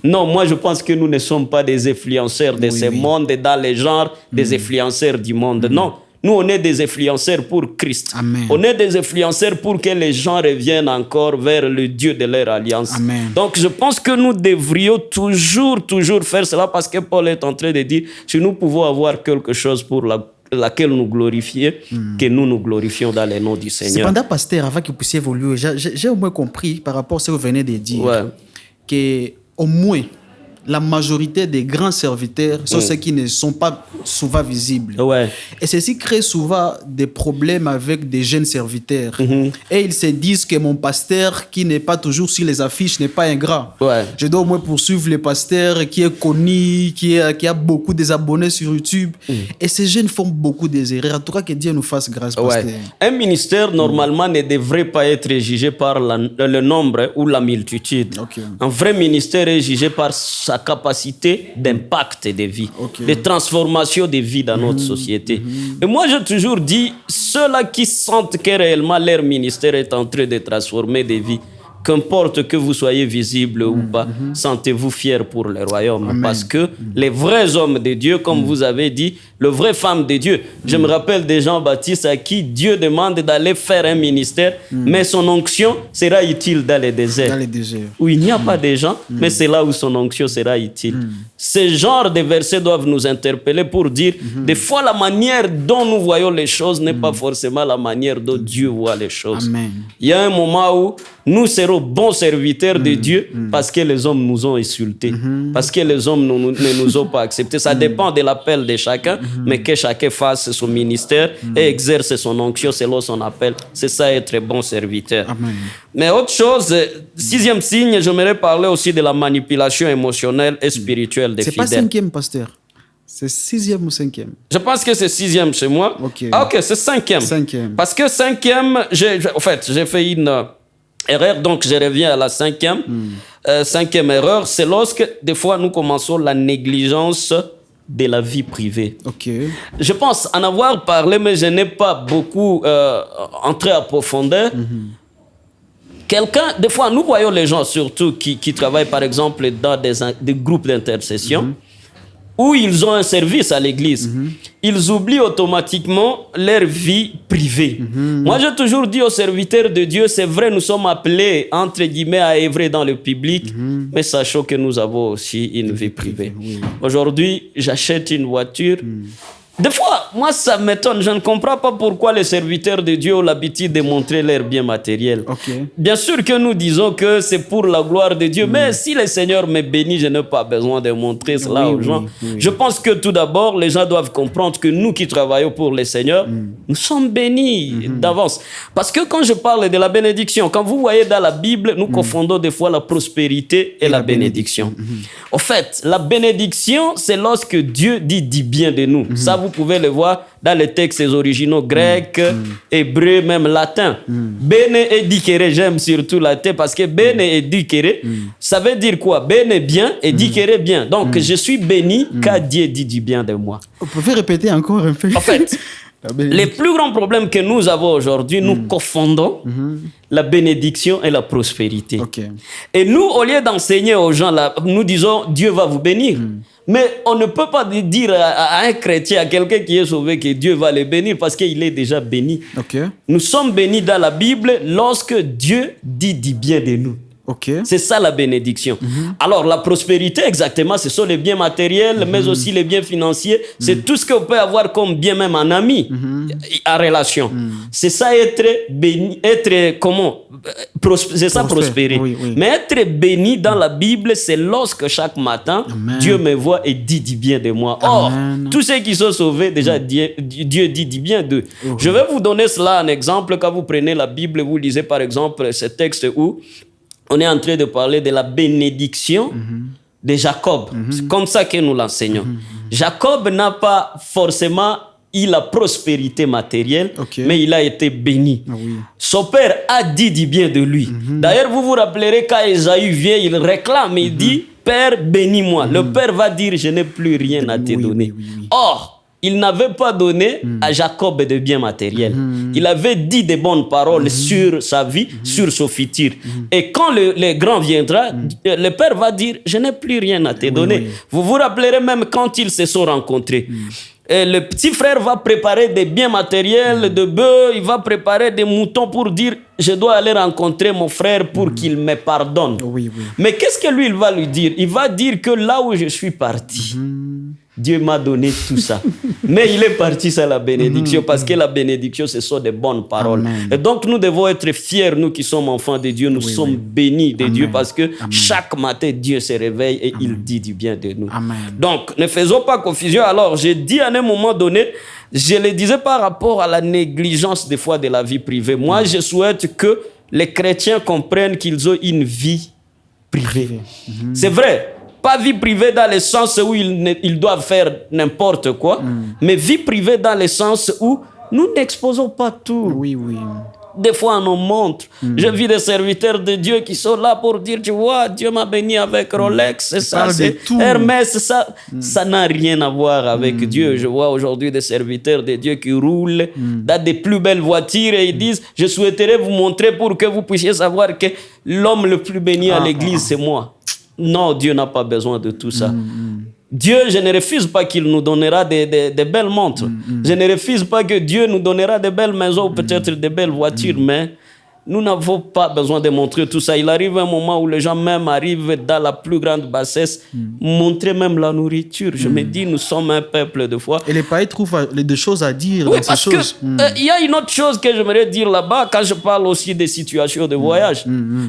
Non, moi, je pense que nous ne sommes pas des influenceurs de ce monde, dans les genres des influenceurs du monde. Non, nous, on est des influenceurs pour Christ. Amen. On est des influenceurs pour que les gens reviennent encore vers le Dieu de leur alliance. Amen. Donc, je pense que nous devrions toujours faire cela parce que Paul est en train de dire, si nous pouvons avoir quelque chose pour laquelle nous glorifier, que nous glorifions dans le nom du Seigneur. Cependant, pasteur, avant que vous puissiez évoluer, j'ai au moins compris par rapport à ce que vous venez de dire, qu'au moins, la majorité des grands serviteurs sont ceux qui ne sont pas souvent visibles. Et ceci crée souvent des problèmes avec des jeunes serviteurs. Et ils se disent que mon pasteur, qui n'est pas toujours sur les affiches, n'est pas ingrat. Je dois au moins poursuivre le pasteur qui est connu, qui a beaucoup des abonnés sur YouTube. Et ces jeunes font beaucoup des erreurs. En tout cas, que Dieu nous fasse grâce, pasteur. Un ministère, normalement, ne devrait pas être jugé par le nombre ou la multitude. Un vrai ministère est jugé par sa capacité d'impact des vies, de transformation des vies dans notre société. Et moi, j'ai toujours dit, ceux-là qui sentent que réellement leur ministère est en train de transformer des vies, qu'importe que vous soyez visible ou pas, sentez-vous fiers pour le royaume. Amen. Parce que les vrais hommes de Dieu, comme vous avez dit, les vraies femmes de Dieu, je me rappelle de Jean-Baptiste à qui Dieu demande d'aller faire un ministère, mais son onction sera utile dans les déserts. Où il n'y a pas de gens, mais c'est là où son onction sera utile. Ce genre de versets doivent nous interpeller pour dire, des fois, la manière dont nous voyons les choses n'est pas forcément la manière dont Dieu voit les choses. Amen. Il y a un moment où nous serons bons serviteurs de Dieu parce que les hommes nous ont insultés, parce que les hommes ne nous ont pas acceptés. Ça dépend de l'appel de chacun, mais que chacun fasse son ministère et exerce son onction selon son appel. C'est ça être bon serviteur. Amen. Mais autre chose, 6e signe, j'aimerais parler aussi de la manipulation émotionnelle et spirituelle des fidèles. C'est pas 5e, pasteur. C'est 6e ou 5e? Je pense que c'est 6e chez moi. Ah, ok, c'est 5e. 5e. Parce que 5e, en fait, j'ai fait une erreur, donc je reviens à la 5e. 5e erreur, c'est lorsque, des fois, nous commençons la négligence de la vie privée. Je pense en avoir parlé, mais je n'ai pas beaucoup entré à profondeur. Quelqu'un, des fois, nous voyons les gens surtout qui travaillent, par exemple, dans des groupes d'intercession, où ils ont un service à l'église. Ils oublient automatiquement leur vie privée. Moi, j'ai toujours dit aux serviteurs de Dieu, c'est vrai, nous sommes appelés, entre guillemets, à œuvrer dans le public, mais sachons que nous avons aussi une vie privée. Aujourd'hui, j'achète une voiture. Des fois, moi, ça m'étonne. Je ne comprends pas pourquoi les serviteurs de Dieu ont l'habitude de montrer leur bien matériel. Bien sûr que nous disons que c'est pour la gloire de Dieu, mais si le Seigneur me bénit, je n'ai pas besoin de montrer cela aux gens. Je pense que tout d'abord, les gens doivent comprendre que nous qui travaillons pour le Seigneur, nous sommes bénis d'avance. Parce que quand je parle de la bénédiction, quand vous voyez dans la Bible, nous confondons des fois la prospérité et la bénédiction. En fait, la bénédiction, c'est lorsque Dieu dit bien de nous. Ça vous pouvez le voir dans les textes originaux grecs, hébreux, même latins. Bene et dicere, j'aime surtout latin parce que bene et dicere, ça veut dire quoi? Bene bien et dicere bien. Donc, je suis béni car Dieu dit du bien de moi. Vous pouvez répéter encore un peu? En fait, les plus grands problèmes que nous avons aujourd'hui, nous confondons la bénédiction et la prospérité. Okay. Et nous, au lieu d'enseigner aux gens, nous disons Dieu va vous bénir. Mais on ne peut pas dire à un chrétien, à quelqu'un qui est sauvé, que Dieu va le bénir parce qu'il est déjà béni. Okay. Nous sommes bénis dans la Bible lorsque Dieu dit du bien de nous. Okay. C'est ça la bénédiction. Alors la prospérité, exactement, ce sont les biens matériels, mais aussi les biens financiers. C'est tout ce qu'on peut avoir comme bien, même en ami, en relation. C'est ça être béni, être comment? C'est ça prospérer. Oui. Mais être béni dans la Bible, c'est lorsque chaque matin, Amen. Dieu me voit et dit du bien de moi. Or, tous ceux qui sont sauvés, déjà Dieu dit du bien d'eux. Je vais vous donner cela en exemple. Quand vous prenez la Bible, vous lisez par exemple ce texte où on est en train de parler de la bénédiction de Jacob. C'est comme ça que nous l'enseignons. Jacob n'a pas forcément eu la prospérité matérielle, mais il a été béni. Son père a dit du bien de lui. D'ailleurs, vous vous rappellerez quand Esaü vient, il réclame, il dit, Père, bénis-moi. Le père va dire, je n'ai plus rien à te donner. Or, il n'avait pas donné à Jacob de biens matériels. Il avait dit de bonnes paroles sur sa vie, sur son futur. Et quand le grand viendra, le père va dire, je n'ai plus rien à te donner. Vous vous rappellerez même quand ils se sont rencontrés. Et le petit frère va préparer des biens matériels, de bœufs, il va préparer des moutons pour dire, je dois aller rencontrer mon frère pour qu'il me pardonne. Mais qu'est-ce que lui, il va lui dire? Il va dire que là où je suis parti, Dieu m'a donné tout ça. Mais il est parti sans la bénédiction parce que la bénédiction, ce sont des bonnes paroles. Amen. Et donc, nous devons être fiers, nous qui sommes enfants de Dieu, nous sommes bénis de Dieu parce que chaque matin, Dieu se réveille et il dit du bien de nous. Amen. Donc, ne faisons pas confusion. Alors, j'ai dit à un moment donné, je le disais par rapport à la négligence des fois de la vie privée. Moi, je souhaite que les chrétiens comprennent qu'ils ont une vie privée. C'est vrai. Pas vie privée dans le sens où ils doivent faire n'importe quoi, mais vie privée dans le sens où nous n'exposons pas tout. Des fois, on nous montre. Je vis des serviteurs de Dieu qui sont là pour dire, tu vois, Dieu m'a béni avec Rolex, c'est ça, c'est Hermès, ça. Ça n'a rien à voir avec Dieu. Je vois aujourd'hui des serviteurs de Dieu qui roulent dans des plus belles voitures et ils disent, je souhaiterais vous montrer pour que vous puissiez savoir que l'homme le plus béni à l'église, c'est moi. Non, Dieu n'a pas besoin de tout ça. Dieu, je ne refuse pas qu'il nous donnera des belles montres. Je ne refuse pas que Dieu nous donnera des belles maisons ou peut-être des belles voitures, mais nous n'avons pas besoin de montrer tout ça. Il arrive un moment où les gens même arrivent dans la plus grande bassesse, montrer même la nourriture. Je me dis, nous sommes un peuple de foi. Et les païens trouvent des choses à dire Oui, dans ces parce choses. qu'il y a une autre chose que j'aimerais dire là-bas quand je parle aussi des situations de voyage.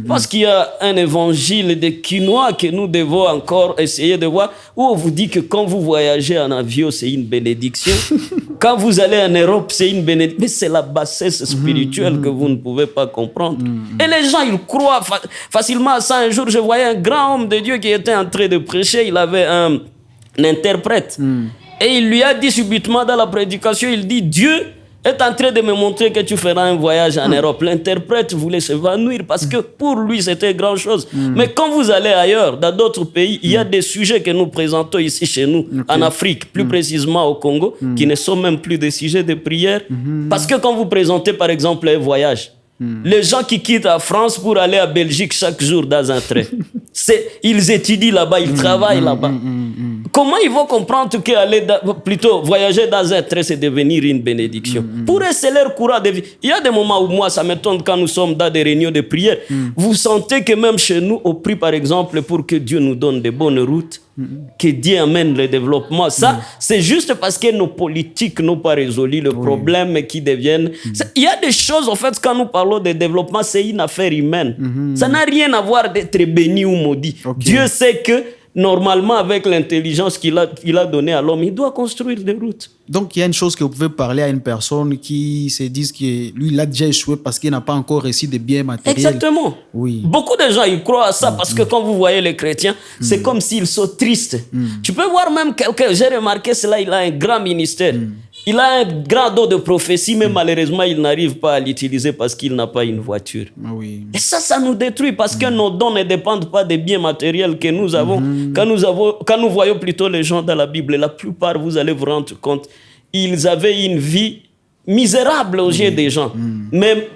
Parce qu'il y a un évangile de quinoa que nous devons encore essayer de voir, où on vous dit que quand vous voyagez en avion, c'est une bénédiction. Quand vous allez en Europe, c'est une bénédiction. Mais c'est la bassesse spirituelle que vous ne pouvez pas comprendre. Et les gens, ils croient facilement à ça. Un jour, je voyais un grand homme de Dieu qui était en train de prêcher. Il avait un interprète. Et il lui a dit subitement dans la prédication, il dit, Dieu est en train de me montrer que tu feras un voyage en Europe. L'interprète voulait s'évanouir parce que pour lui, c'était grand chose. Mais quand vous allez ailleurs, dans d'autres pays, il y a des sujets que nous présentons ici chez nous, en Afrique, plus précisément au Congo, qui ne sont même plus des sujets de prière. Parce que quand vous présentez, par exemple, un voyage, les gens qui quittent la France pour aller à Belgique chaque jour dans un train, ils étudient là-bas, ils travaillent là-bas. Comment ils vont comprendre que plutôt voyager dans un train, c'est devenir une bénédiction? Pour eux, c'est leur courant de vie. Il y a des moments où moi, ça m'étonne quand nous sommes dans des réunions de prière. Vous sentez que même chez nous, on prie par exemple pour que Dieu nous donne de bonnes routes, que Dieu amène le développement. Ça, c'est juste parce que nos politiques n'ont pas résolu le problème qui deviennent... Il y a des choses, en fait, quand nous parlons de développement, c'est une affaire humaine. Ça n'a rien à voir d'être béni ou maudit. Dieu sait que normalement, avec l'intelligence qu'il a donnée à l'homme, il doit construire des routes. Donc, il y a une chose que vous pouvez parler à une personne qui se dit que lui, il a déjà échoué parce qu'il n'a pas encore reçu des biens matériels. Exactement. Oui. Beaucoup de gens, ils croient à ça parce que quand vous voyez les chrétiens, c'est comme s'ils sont tristes. Tu peux voir même quelqu'un, j'ai remarqué cela, il a un grand ministère. Il a un grand don de prophétie, mais malheureusement, il n'arrive pas à l'utiliser parce qu'il n'a pas une voiture. Oui. Et ça nous détruit parce que nos dons ne dépendent pas des biens matériels que nous avons. Quand nous voyons plutôt les gens dans la Bible, la plupart, vous allez vous rendre compte, ils avaient une vie misérable aux yeux des gens. Mais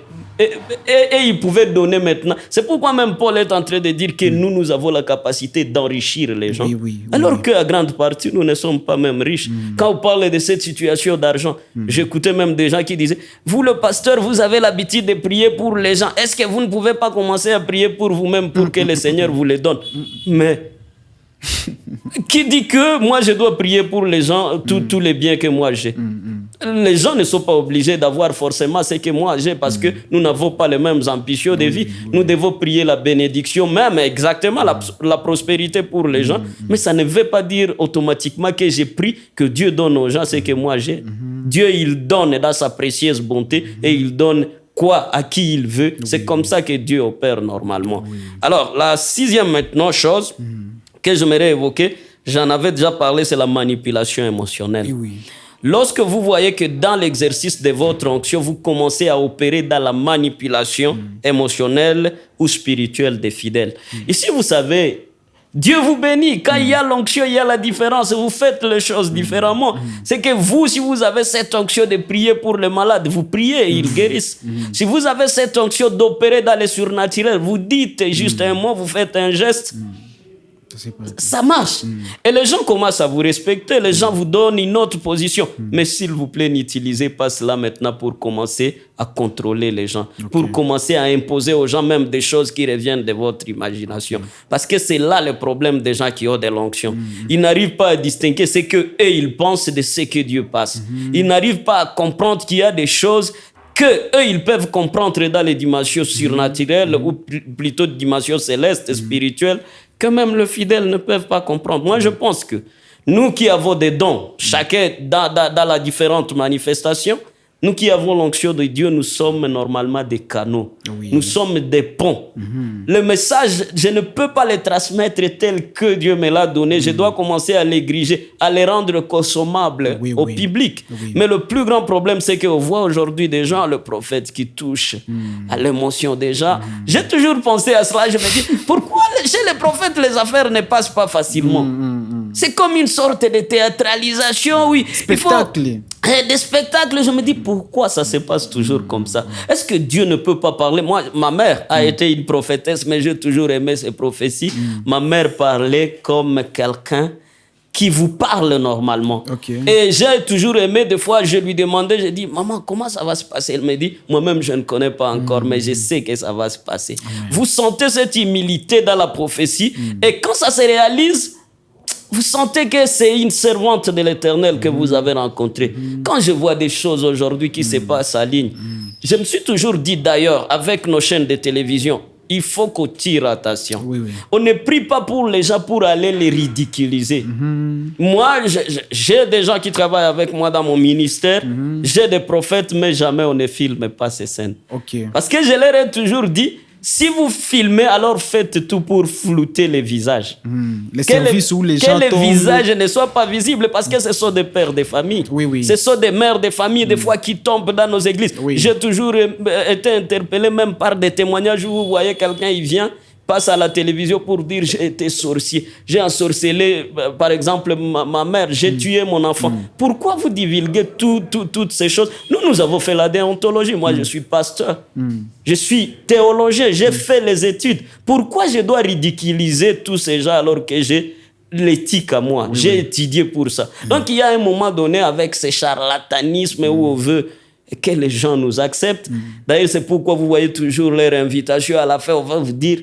et ils pouvaient donner maintenant. C'est pourquoi même Paul est en train de dire que nous avons la capacité d'enrichir les gens. Alors qu'à grande partie, nous ne sommes pas même riches. Quand on parle de cette situation d'argent, j'écoutais même des gens qui disaient, vous le pasteur, vous avez l'habitude de prier pour les gens. Est-ce que vous ne pouvez pas commencer à prier pour vous-même pour que le Seigneur vous les donne? Mais qui dit que moi je dois prier pour les gens, tous les biens que moi j'ai? Les gens ne sont pas obligés d'avoir forcément ce que moi j'ai parce que nous n'avons pas les mêmes ambitions de vie. Nous devons prier la bénédiction, même exactement la prospérité pour les gens. Mais ça ne veut pas dire automatiquement que j'ai pris que Dieu donne aux gens ce que moi j'ai. Dieu, il donne dans sa précieuse bonté et il donne quoi à qui il veut. C'est comme ça que Dieu opère normalement. Alors, la sixième maintenant chose que j'aimerais évoquer, j'en avais déjà parlé, c'est la manipulation émotionnelle. Lorsque vous voyez que dans l'exercice de votre onction, vous commencez à opérer dans la manipulation émotionnelle ou spirituelle des fidèles. Ici, vous savez, Dieu vous bénit. Quand il y a l'onction, il y a la différence. Vous faites les choses différemment. C'est que vous, si vous avez cette onction de prier pour les malades, vous priez et ils guérissent. Si vous avez cette onction d'opérer dans les surnaturels, vous dites juste un mot, vous faites un geste. Ça marche. Et les gens commencent à vous respecter. Les gens vous donnent une autre position. Mais s'il vous plaît, n'utilisez pas cela maintenant pour commencer à contrôler les gens. Pour commencer à imposer aux gens même des choses qui reviennent de votre imagination. Parce que c'est là le problème des gens qui ont de l'onction. Ils n'arrivent pas à distinguer ce qu'eux, ils pensent de ce que Dieu passe. Ils n'arrivent pas à comprendre qu'il y a des choses que eux ils peuvent comprendre dans les dimensions surnaturelles ou plutôt dimensions célestes, spirituelles, que même les fidèles ne peuvent pas comprendre. Moi, je pense que nous qui avons des dons, chacun dans la différente manifestation, nous qui avons l'onction de Dieu, nous sommes normalement des canaux. Nous sommes des ponts. Le message, je ne peux pas le transmettre tel que Dieu me l'a donné. Je dois commencer à l'égriger, à les rendre consommables au public. Mais le plus grand problème, c'est qu'on voit aujourd'hui des gens, le prophète qui touche à l'émotion des gens. J'ai toujours pensé à cela. Je me dis, pourquoi chez les prophètes, les affaires ne passent pas facilement? C'est comme une sorte de théâtralisation, Spectacle. Des spectacles, je me dis, pourquoi ça se passe toujours comme ça? Est-ce que Dieu ne peut pas parler? Moi, ma mère a été une prophétesse, mais j'ai toujours aimé ses prophéties. Ma mère parlait comme quelqu'un qui vous parle normalement. Et j'ai toujours aimé, des fois, je lui demandais, je dis, maman, comment ça va se passer? Elle me dit, moi-même, je ne connais pas encore, mais je sais que ça va se passer. Vous sentez cette humilité dans la prophétie, et quand ça se réalise, vous sentez que c'est une servante de l'Éternel que vous avez rencontrée. Quand je vois des choses aujourd'hui qui se passent en ligne, je me suis toujours dit d'ailleurs, avec nos chaînes de télévision, il faut qu'on tire attention. On ne prie pas pour les gens pour aller les ridiculiser. Moi, j'ai des gens qui travaillent avec moi dans mon ministère. J'ai des prophètes, mais jamais on ne filme pas ces scènes. Parce que je leur ai toujours dit, si vous filmez, alors faites tout pour flouter les visages. Les services où les gens tombent. Que les visages ne soient pas visibles parce que ce sont des pères de famille. Ce sont des mères de famille, des fois, qui tombent dans nos églises. J'ai toujours été interpellé même par des témoignages où vous voyez quelqu'un, il vient, passe à la télévision pour dire j'ai été sorcier, j'ai ensorcelé, par exemple, ma mère, j'ai tué mon enfant. Pourquoi vous divulguez toutes ces choses? Nous avons fait la déontologie. Moi, je suis pasteur. Je suis théologien. J'ai fait les études. Pourquoi je dois ridiculiser tous ces gens alors que j'ai l'éthique à moi? J'ai étudié pour ça. Donc, il y a un moment donné avec ce charlatanisme où on veut que les gens nous acceptent. D'ailleurs, c'est pourquoi vous voyez toujours leur invitation. À la fin, on va vous dire,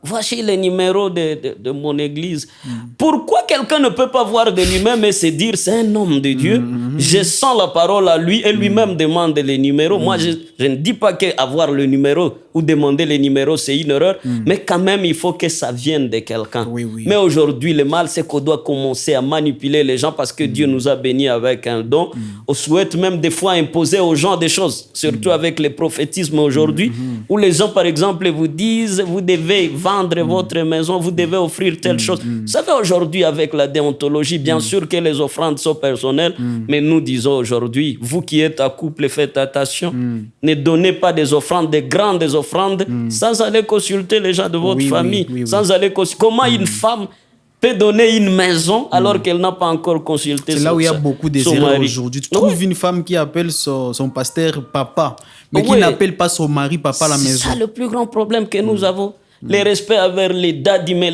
voici les numéros de mon église. Pourquoi que quelqu'un ne peut pas voir de lui-même et se dire c'est un homme de Dieu, je sens la parole à lui et lui-même demande les numéros. Moi, je ne dis pas qu'avoir le numéro ou demander les numéros, c'est une erreur, mais quand même, il faut que ça vienne de quelqu'un. Oui, oui. Mais aujourd'hui, le mal, c'est qu'on doit commencer à manipuler les gens parce que Dieu nous a bénis avec un don. On souhaite même des fois imposer aux gens des choses, surtout avec le prophétisme aujourd'hui, où les gens, par exemple, vous disent, vous devez vendre votre maison, vous devez offrir telle chose. Vous savez, aujourd'hui, avec la déontologie, bien sûr que les offrandes sont personnelles, mais nous disons aujourd'hui, vous qui êtes à couple, faites attention. Ne donnez pas des offrandes, des grandes offrandes, sans aller consulter les gens de votre famille, sans aller comment une femme peut donner une maison alors qu'elle n'a pas encore consulté son mari. C'est là où il y a beaucoup d'erreurs aujourd'hui. Tu trouves une femme qui appelle son pasteur papa, mais qui n'appelle pas son mari papa à la maison. C'est ça le plus grand problème que nous avons. Les respects envers les dadis, mais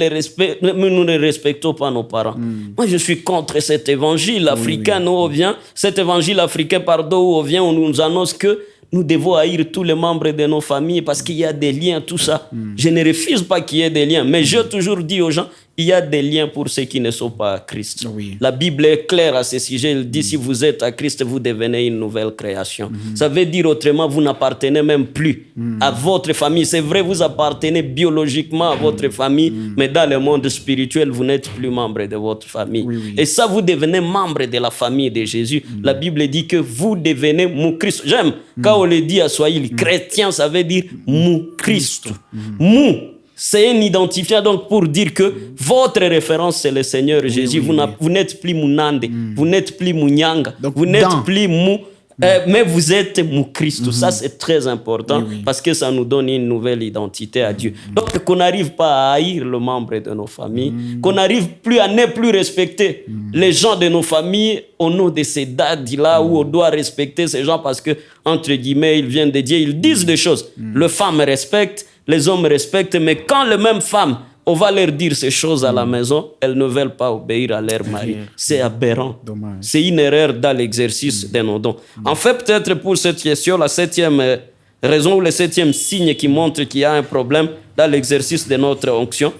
nous ne respectons pas nos parents. Moi, je suis contre cet évangile africain où on vient, où on nous annonce que nous devons haïr tous les membres de nos familles parce qu'il y a des liens, tout ça. Je ne refuse pas qu'il y ait des liens, mais j'ai toujours dit aux gens, il y a des liens pour ceux qui ne sont pas à Christ. La Bible est claire à ce sujet. Elle dit, si vous êtes à Christ, vous devenez une nouvelle création. Ça veut dire autrement, vous n'appartenez même plus à votre famille. C'est vrai, vous appartenez biologiquement à votre famille, mais dans le monde spirituel, vous n'êtes plus membre de votre famille. Et ça, vous devenez membre de la famille de Jésus. La Bible dit que vous devenez mou Christ. J'aime quand on le dit à Swahili, chrétien, ça veut dire mou Christ. Mou. C'est un identifiant donc pour dire que votre référence c'est le Seigneur Jésus. Vous n'êtes plus Mounande, vous n'êtes plus Mounyanga, vous n'êtes plus Mou, mais vous êtes Mou Christ. Ça c'est très important parce que ça nous donne une nouvelle identité à Dieu. Donc qu'on n'arrive pas à haïr le membre de nos familles, qu'on n'arrive plus à ne plus respecter les gens de nos familles au nom de ces dadis-là où on doit respecter ces gens parce que, entre guillemets, ils viennent de Dieu, ils disent des choses. Les femmes respectent, les hommes respectent, mais quand les mêmes femmes, on va leur dire ces choses à la maison, elles ne veulent pas obéir à leur mari. C'est aberrant. C'est une erreur dans l'exercice de nos dons. En fait, peut-être pour cette question, la 7e raison ou le 7e signe qui montre qu'il y a un problème dans l'exercice de notre onction,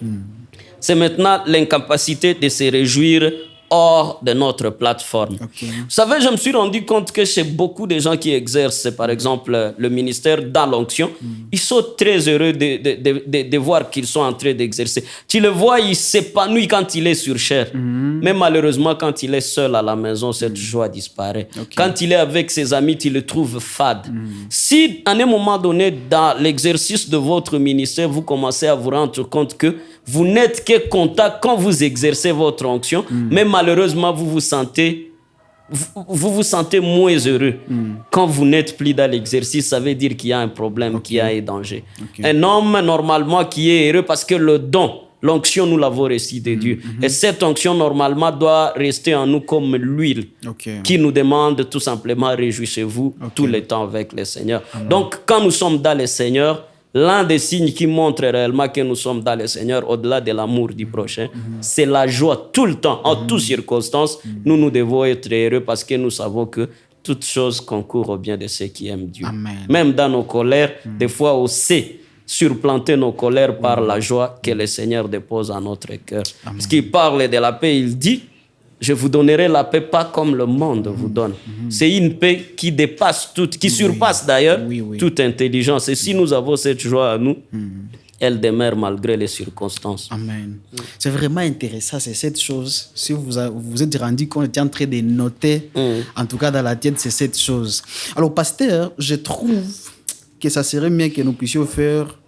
c'est maintenant l'incapacité de se réjouir hors de notre plateforme. Vous savez, je me suis rendu compte que chez beaucoup de gens qui exercent, par exemple, le ministère dans l'onction, ils sont très heureux de voir qu'ils sont en train d'exercer. Tu le vois, il s'épanouit quand il est sur chair. Mais malheureusement, quand il est seul à la maison, cette joie disparaît. Quand il est avec ses amis, tu le trouves fade. Si, à un moment donné, dans l'exercice de votre ministère, vous commencez à vous rendre compte que vous n'êtes que contact quand vous exercez votre onction, mais malheureusement, vous vous sentez moins heureux. Quand vous n'êtes plus dans l'exercice, ça veut dire qu'il y a un problème, qu'il y a un danger. Un homme, normalement, qui est heureux parce que le don, l'onction, nous l'avons reçu de Dieu. Et cette onction, normalement, doit rester en nous comme l'huile qui nous demande tout simplement, réjouissez-vous tout le temps avec le Seigneur. Donc, quand nous sommes dans le Seigneur, l'un des signes qui montre réellement que nous sommes dans le Seigneur, au-delà de l'amour du prochain, c'est la joie tout le temps, en toutes circonstances. Nous devons être heureux parce que nous savons que toute chose concourt au bien de ceux qui aiment Dieu. Même dans nos colères, des fois on sait surplanter nos colères par la joie que le Seigneur dépose en notre cœur. Parce qu'il parle de la paix, il dit, je vous donnerai la paix pas comme le monde vous donne. C'est une paix qui dépasse toute, qui surpasse d'ailleurs toute intelligence. Et si nous avons cette joie à nous, elle demeure malgré les circonstances. Amen. C'est vraiment intéressant, c'est cette chose. Si vous vous êtes rendu compte, était en train de noter, en tout cas dans la tête, c'est cette chose. Alors, pasteur, je trouve que ça serait bien que nous puissions faire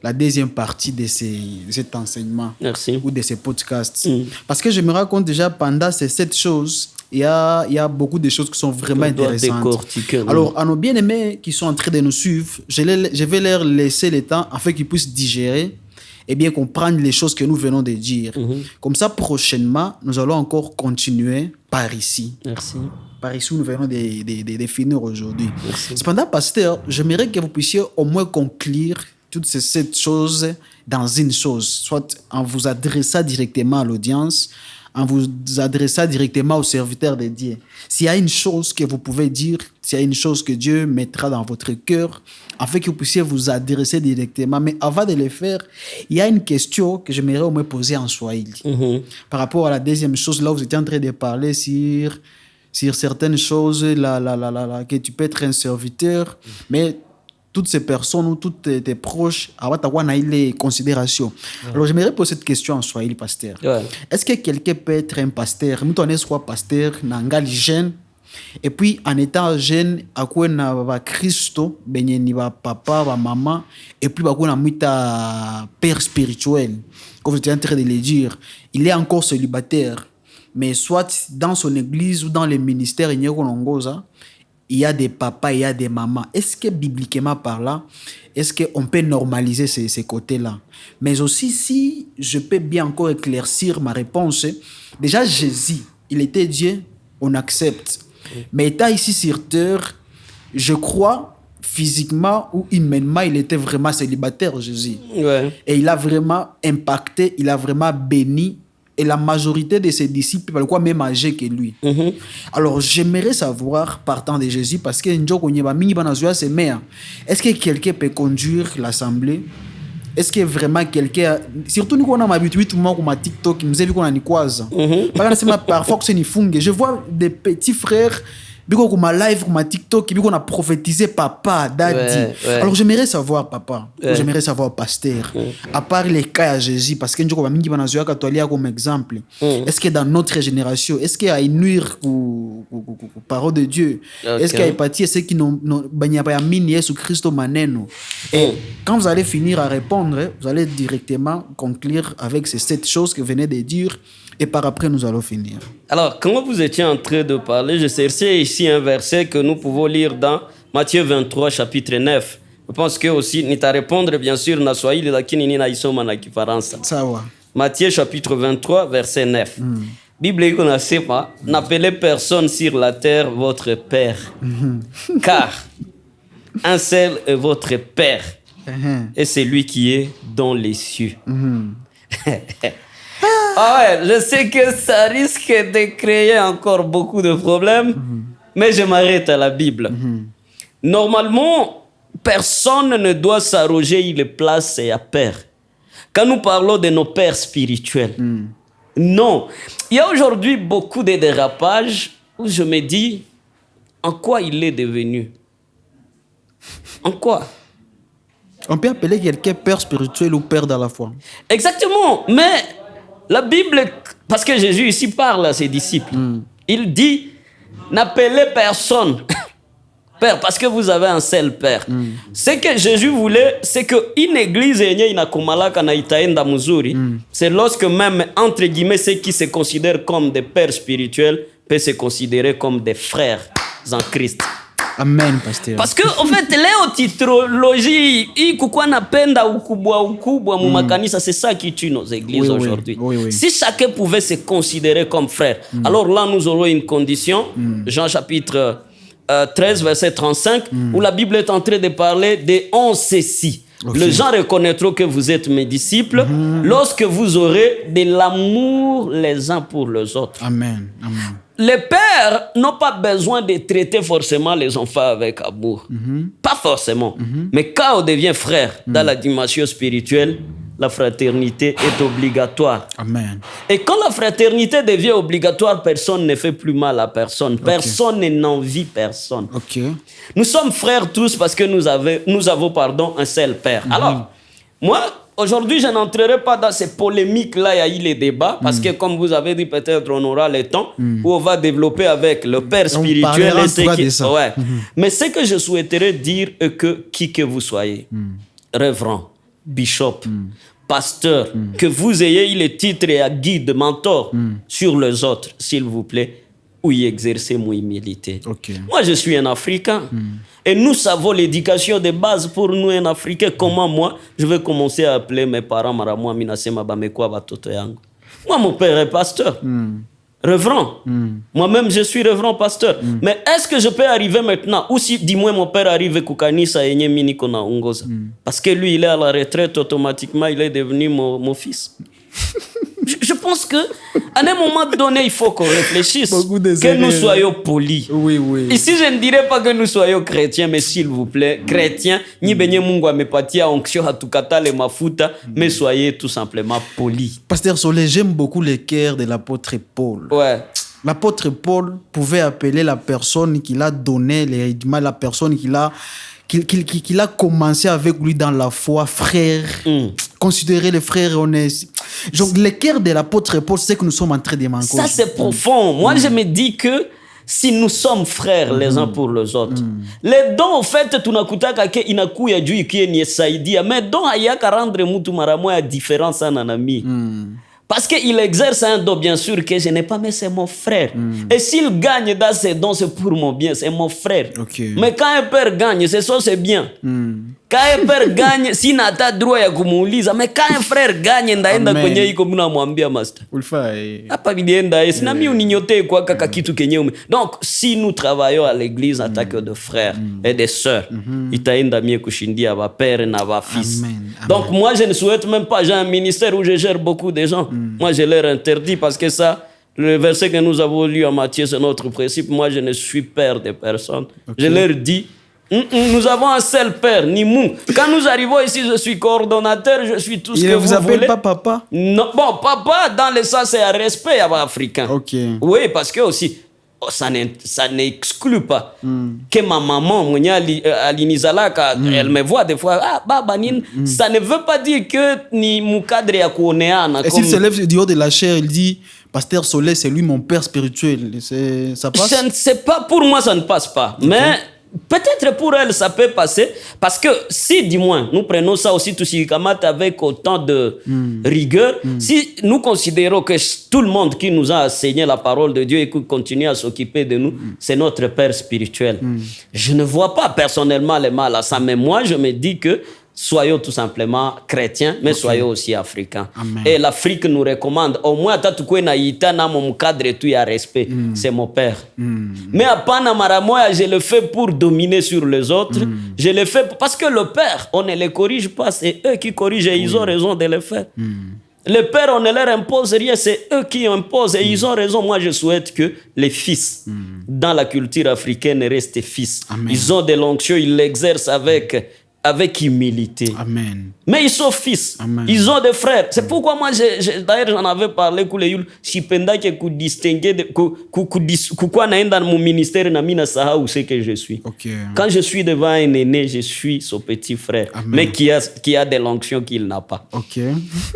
la deuxième partie de cet enseignement. Merci. Ou de ces podcasts. Parce que je me rends compte déjà, pendant ces 7 choses, il y a beaucoup de choses qui sont vraiment intéressantes. Alors, à nos bien-aimés qui sont en train de nous suivre, je vais leur laisser le temps afin qu'ils puissent digérer et bien comprendre les choses que nous venons de dire. Comme ça, prochainement, nous allons encore continuer par ici. Merci. Par ici, nous venons de finir aujourd'hui. Cependant, pasteur, j'aimerais que vous puissiez au moins conclure toutes ces 7 choses dans une chose, soit en vous adressant directement à l'audience, en vous adressant directement au serviteur de Dieu. S'il y a une chose que vous pouvez dire, s'il y a une chose que Dieu mettra dans votre cœur, afin que vous puissiez vous adresser directement. Mais avant de le faire, il y a une question que j'aimerais au moins poser en Swahili. Par rapport à la deuxième chose, là où vous étiez en train de parler sur certaines choses, que tu peux être un serviteur, mais toutes ces personnes ou toutes tes proches, avoir les considérations. Alors, j'aimerais poser cette question en Swahili, pasteur. Est-ce que quelqu'un peut être un pasteur? Nous, on est soit pasteur, nangali jeune, et puis en étant jeune, à quoi na va Christo, ni va papa, va maman, et puis à quoi na muita père spirituel, comme vous étiez en train de le dire, il est encore célibataire, mais soit dans son église ou dans les ministères, il y a des papas, il y a des mamans. Est-ce que bibliquement parlant, est-ce qu'on peut normaliser ces côtés-là? Mais aussi, si je peux bien encore éclaircir ma réponse, déjà Jésus, il était Dieu, on accepte. Mais étant ici sur terre, je crois, physiquement ou humainement, il était vraiment célibataire, Jésus. Et il a vraiment impacté, il a vraiment béni. Et la majorité de ses disciples, quoi, même âgés que lui. Alors, j'aimerais savoir, partant de Jésus, parce que est-ce que quelqu'un peut conduire l'assemblée? Est-ce que vraiment quelqu'un... Surtout nous, on a habitué tout le monde comme TikTok, nous avons vu qu'on a une croise. Parfois, c'est une fungue. Je vois des petits frères, comme live, comme TikTok, qu'on a prophétisé papa, daddy. Alors, j'aimerais savoir, papa, j'aimerais savoir, pasteur, à part les cas à Jésus, parce que nous avons comme exemple, est-ce que dans notre génération, est-ce qu'il y a une nuire aux paroles de Dieu? Est-ce qu'il y a épathie, ceux qui n'ont pas mis Jésus Christ maneno? Et quand vous allez finir à répondre, vous allez directement conclure avec ces 7 choses que vous venez de dire. Et par après, nous allons finir. Alors, quand vous étiez en train de parler, je cherchais ici un verset que nous pouvons lire dans Matthieu 23, chapitre 9. Je pense que aussi, ni ta répondre, bien sûr, na Swahili, lakini nina isoma na Kifaransa. Sawa. Matthieu chapitre 23, verset 9. Bible qu'on a pas, n'appelez personne sur la terre votre père, car un seul est votre père, et c'est lui qui est dans les cieux. Ah ouais, je sais que ça risque de créer encore beaucoup de problèmes, mais je m'arrête à la Bible. Normalement, personne ne doit s'arroger une place à père. Quand nous parlons de nos pères spirituels, non. Il y a aujourd'hui beaucoup de dérapages où je me dis, en quoi il est devenu? En quoi? On peut appeler quelqu'un père spirituel ou père dans la foi. Exactement, mais la Bible, parce que Jésus ici parle à ses disciples, il dit, n'appelez personne père, parce que vous avez un seul père. Ce que Jésus voulait, c'est qu'une église, c'est lorsque même, entre guillemets, ceux qui se considèrent comme des pères spirituels peuvent se considérer comme des frères en Christ. Amen, pasteur. Parce que en fait, leo titrologie hii kukuwa napenda ukubwa mu makanisa, c'est ça qui tue nos églises aujourd'hui. Oui. Si chacun pouvait se considérer comme frère, alors là nous aurons une condition, Jean chapitre 13 verset 35, où la Bible est en train de parler de on ceci. Les gens reconnaîtront que vous êtes mes disciples lorsque vous aurez de l'amour les uns pour les autres. Amen. Les pères n'ont pas besoin de traiter forcément les enfants avec amour. Pas forcément. Mais quand on devient frère dans la dimension spirituelle, la fraternité est obligatoire. Amen. Et quand la fraternité devient obligatoire, personne ne fait plus mal à personne. Personne n'envie personne. Nous sommes frères tous parce que nous avons un seul père. Alors, moi, aujourd'hui, je n'entrerai pas dans ces polémiques-là, il y a eu les débats, parce que comme vous avez dit, peut-être on aura le temps où on va développer avec le père spirituel. Mais ce que je souhaiterais dire est que qui que vous soyez, révérend, bishop, pasteur, que vous ayez eu le titre et à guide, mentor sur les autres, s'il vous plaît, où y exercer mon humilité. Moi, je suis un Africain. Et nous savons l'éducation de base pour nous, un Africain. Comment moi, je vais commencer à appeler mes parents Maramua Minasema Bamekwa Batoto Yango. Moi, mon père est pasteur. Révérend. Moi-même, je suis révérend pasteur. Mais est-ce que je peux arriver maintenant, ou si, dis-moi, mon père arrive Kukanisa et Nyemini Kona Ungoza? Parce que lui, il est à la retraite, automatiquement, il est devenu mon fils. Je pense que À un moment donné, il faut qu'on réfléchisse, que nous soyons polis. Oui, oui. Ici, je ne dirais pas que nous soyons chrétiens, mais s'il vous plaît, chrétiens, ni benye mungu amepatia onction hatukata le mafuta, mais soyez tout simplement polis. Pasteur Solé, j'aime beaucoup le cœur de l'apôtre Paul. Ouais. L'apôtre Paul pouvait appeler la personne qu'il a donné l'hérédiment, la personne qu'il a commencé avec lui dans la foi, frère. Considérer les frères honnêtes. Donc, le cœur de l'apôtre Paul, c'est que nous sommes en train de manquer. Ça, c'est profond. Moi, je me dis que si nous sommes frères les uns pour les autres, les dons, en fait, tunakutaka ke inakuya juu ikie ni saidia, mais don hayaka rendre mutu mara moya différence en ami. Parce qu'il exerce un don, bien sûr, que je n'ai pas, mais c'est mon frère. Et s'il gagne dans ses dons, c'est pour mon bien, c'est mon frère. Okay. Mais quand un père gagne, c'est ça, c'est bien. Quand un père gagne, si nata droit ya kumuuliza, mais quand un frère gagne, ndaenda kwenye iko muna mwambia master. Hapa bilienda, sina mi uninyote kwa kaka kitu kenye ume. Donc, si nous travaillons à l'église en tant que de frères et de sœurs, itaenda mie kushindia ba père na ba fils. Donc, moi, je ne souhaite même pas, j'ai un ministère où je gère beaucoup de gens. Moi, je leur interdis parce que ça, le verset que nous avons lu en Matthieu, c'est notre principe. Moi, je ne suis père de personne. Je leur dis, nous avons un seul père, Nimou. Quand nous arrivons ici, je suis coordonnateur, je suis tout ce que vous voulez. Il ne vous appelle pas papa? Non, bon, papa, dans le sens, c'est un respect africain. Ok. Oui, parce que aussi, ça n'exclut pas que ma maman, elle me voit des fois, ça ne veut pas dire que ni mon cadre ya kuoneana. Et s'il se lève du haut de la chair, il dit, Pasteur Solé, c'est lui mon père spirituel. Ça passe? Je ne sais pas, pour moi, ça ne passe pas. Okay. Mais peut-être pour elle, ça peut passer. Parce que si, du moins, nous prenons ça aussi tout avec autant de rigueur, si nous considérons que tout le monde qui nous a enseigné la parole de Dieu et qui continue à s'occuper de nous, c'est notre Père spirituel. Je ne vois pas personnellement le mal à ça, mais moi, je me dis que soyons tout simplement chrétiens, mais soyons aussi africains. Amen. Et l'Afrique nous recommande, au moins, mon cadre et tout, il y a respect. C'est mon père. Mais à Panamaramoya, je le fais pour dominer sur les autres. Je le fais parce que le père, on ne les corrige pas, c'est eux qui corrigent et ils ont raison de le faire. Les pères, on ne leur impose rien, c'est eux qui imposent et ils ont raison. Moi, je souhaite que les fils, dans la culture africaine, restent fils. Amen. Ils ont de l'onction, ils l'exercent avec humilité. Amen. Mais ils sont fils. Amen. Ils ont des frères. C'est pourquoi moi, d'ailleurs, j'en avais parlé pour les yul. Si penda que ku distinguer, quoi naenda mon ministère na mina saha où c'est que je suis. Okay. Quand je suis devant un aîné, je suis son petit frère. Amen. Mais qui a de l'onction qu'il n'a pas. Okay.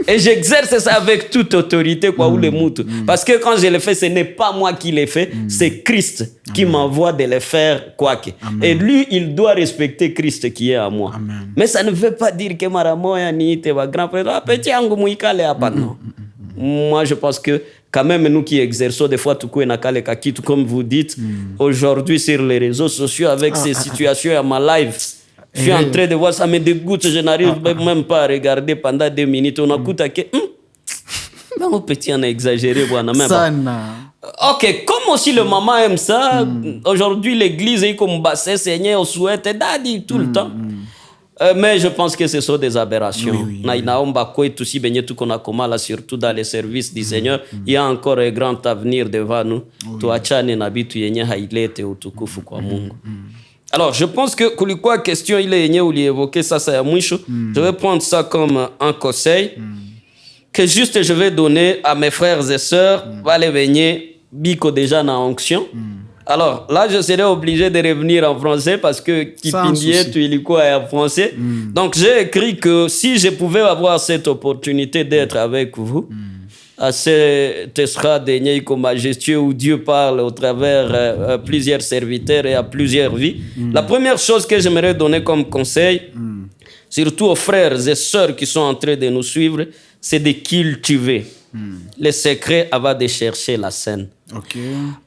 Et j'exerce ça avec toute autorité, quoi, ou le moutou. Parce que quand je le fais, ce n'est pas moi qui le fais, c'est Christ qui m'envoie de le faire, quoi que. Et lui, il doit respecter Christ qui est à moi. Amen. Mais ça ne veut pas dire que Maramoya ni te va grand-père, petit angu muikale hapa, non. Moi, je pense que quand même, nous qui exerçons des fois tout comme vous dites, aujourd'hui sur les réseaux sociaux, avec ces situations à ma live, je suis en train de voir ça, me dégoûte, je n'arrive même pas à regarder pendant 2 minutes. On a écouté que... Mon petit, on a exagéré, voilà, même. Ok, comme aussi le maman aime ça, aujourd'hui l'église est comme bassé, Seigneur, on souhaite, daddy, tout le temps. Mais je pense que ce sont des aberrations. Surtout dans les services du Seigneur, il y a encore un grand avenir devant nous. Alors, je pense que kulikuwa question ile yenye uliévoqué sasa ya mwisho. Je vais prendre ça comme un conseil que juste je vais donner à mes frères et sœurs. Vale venir biko déjà na onction. Alors, là, je serai obligé de revenir en français parce que Kipindie, tu es quoi en français. Donc, j'ai écrit que si je pouvais avoir cette opportunité d'être avec vous, à cet estrade comme majestueux où Dieu parle au travers plusieurs serviteurs et à plusieurs vies, la première chose que j'aimerais donner comme conseil, surtout aux frères et sœurs qui sont en train de nous suivre, c'est de cultiver le secret avant de chercher la scène. Okay.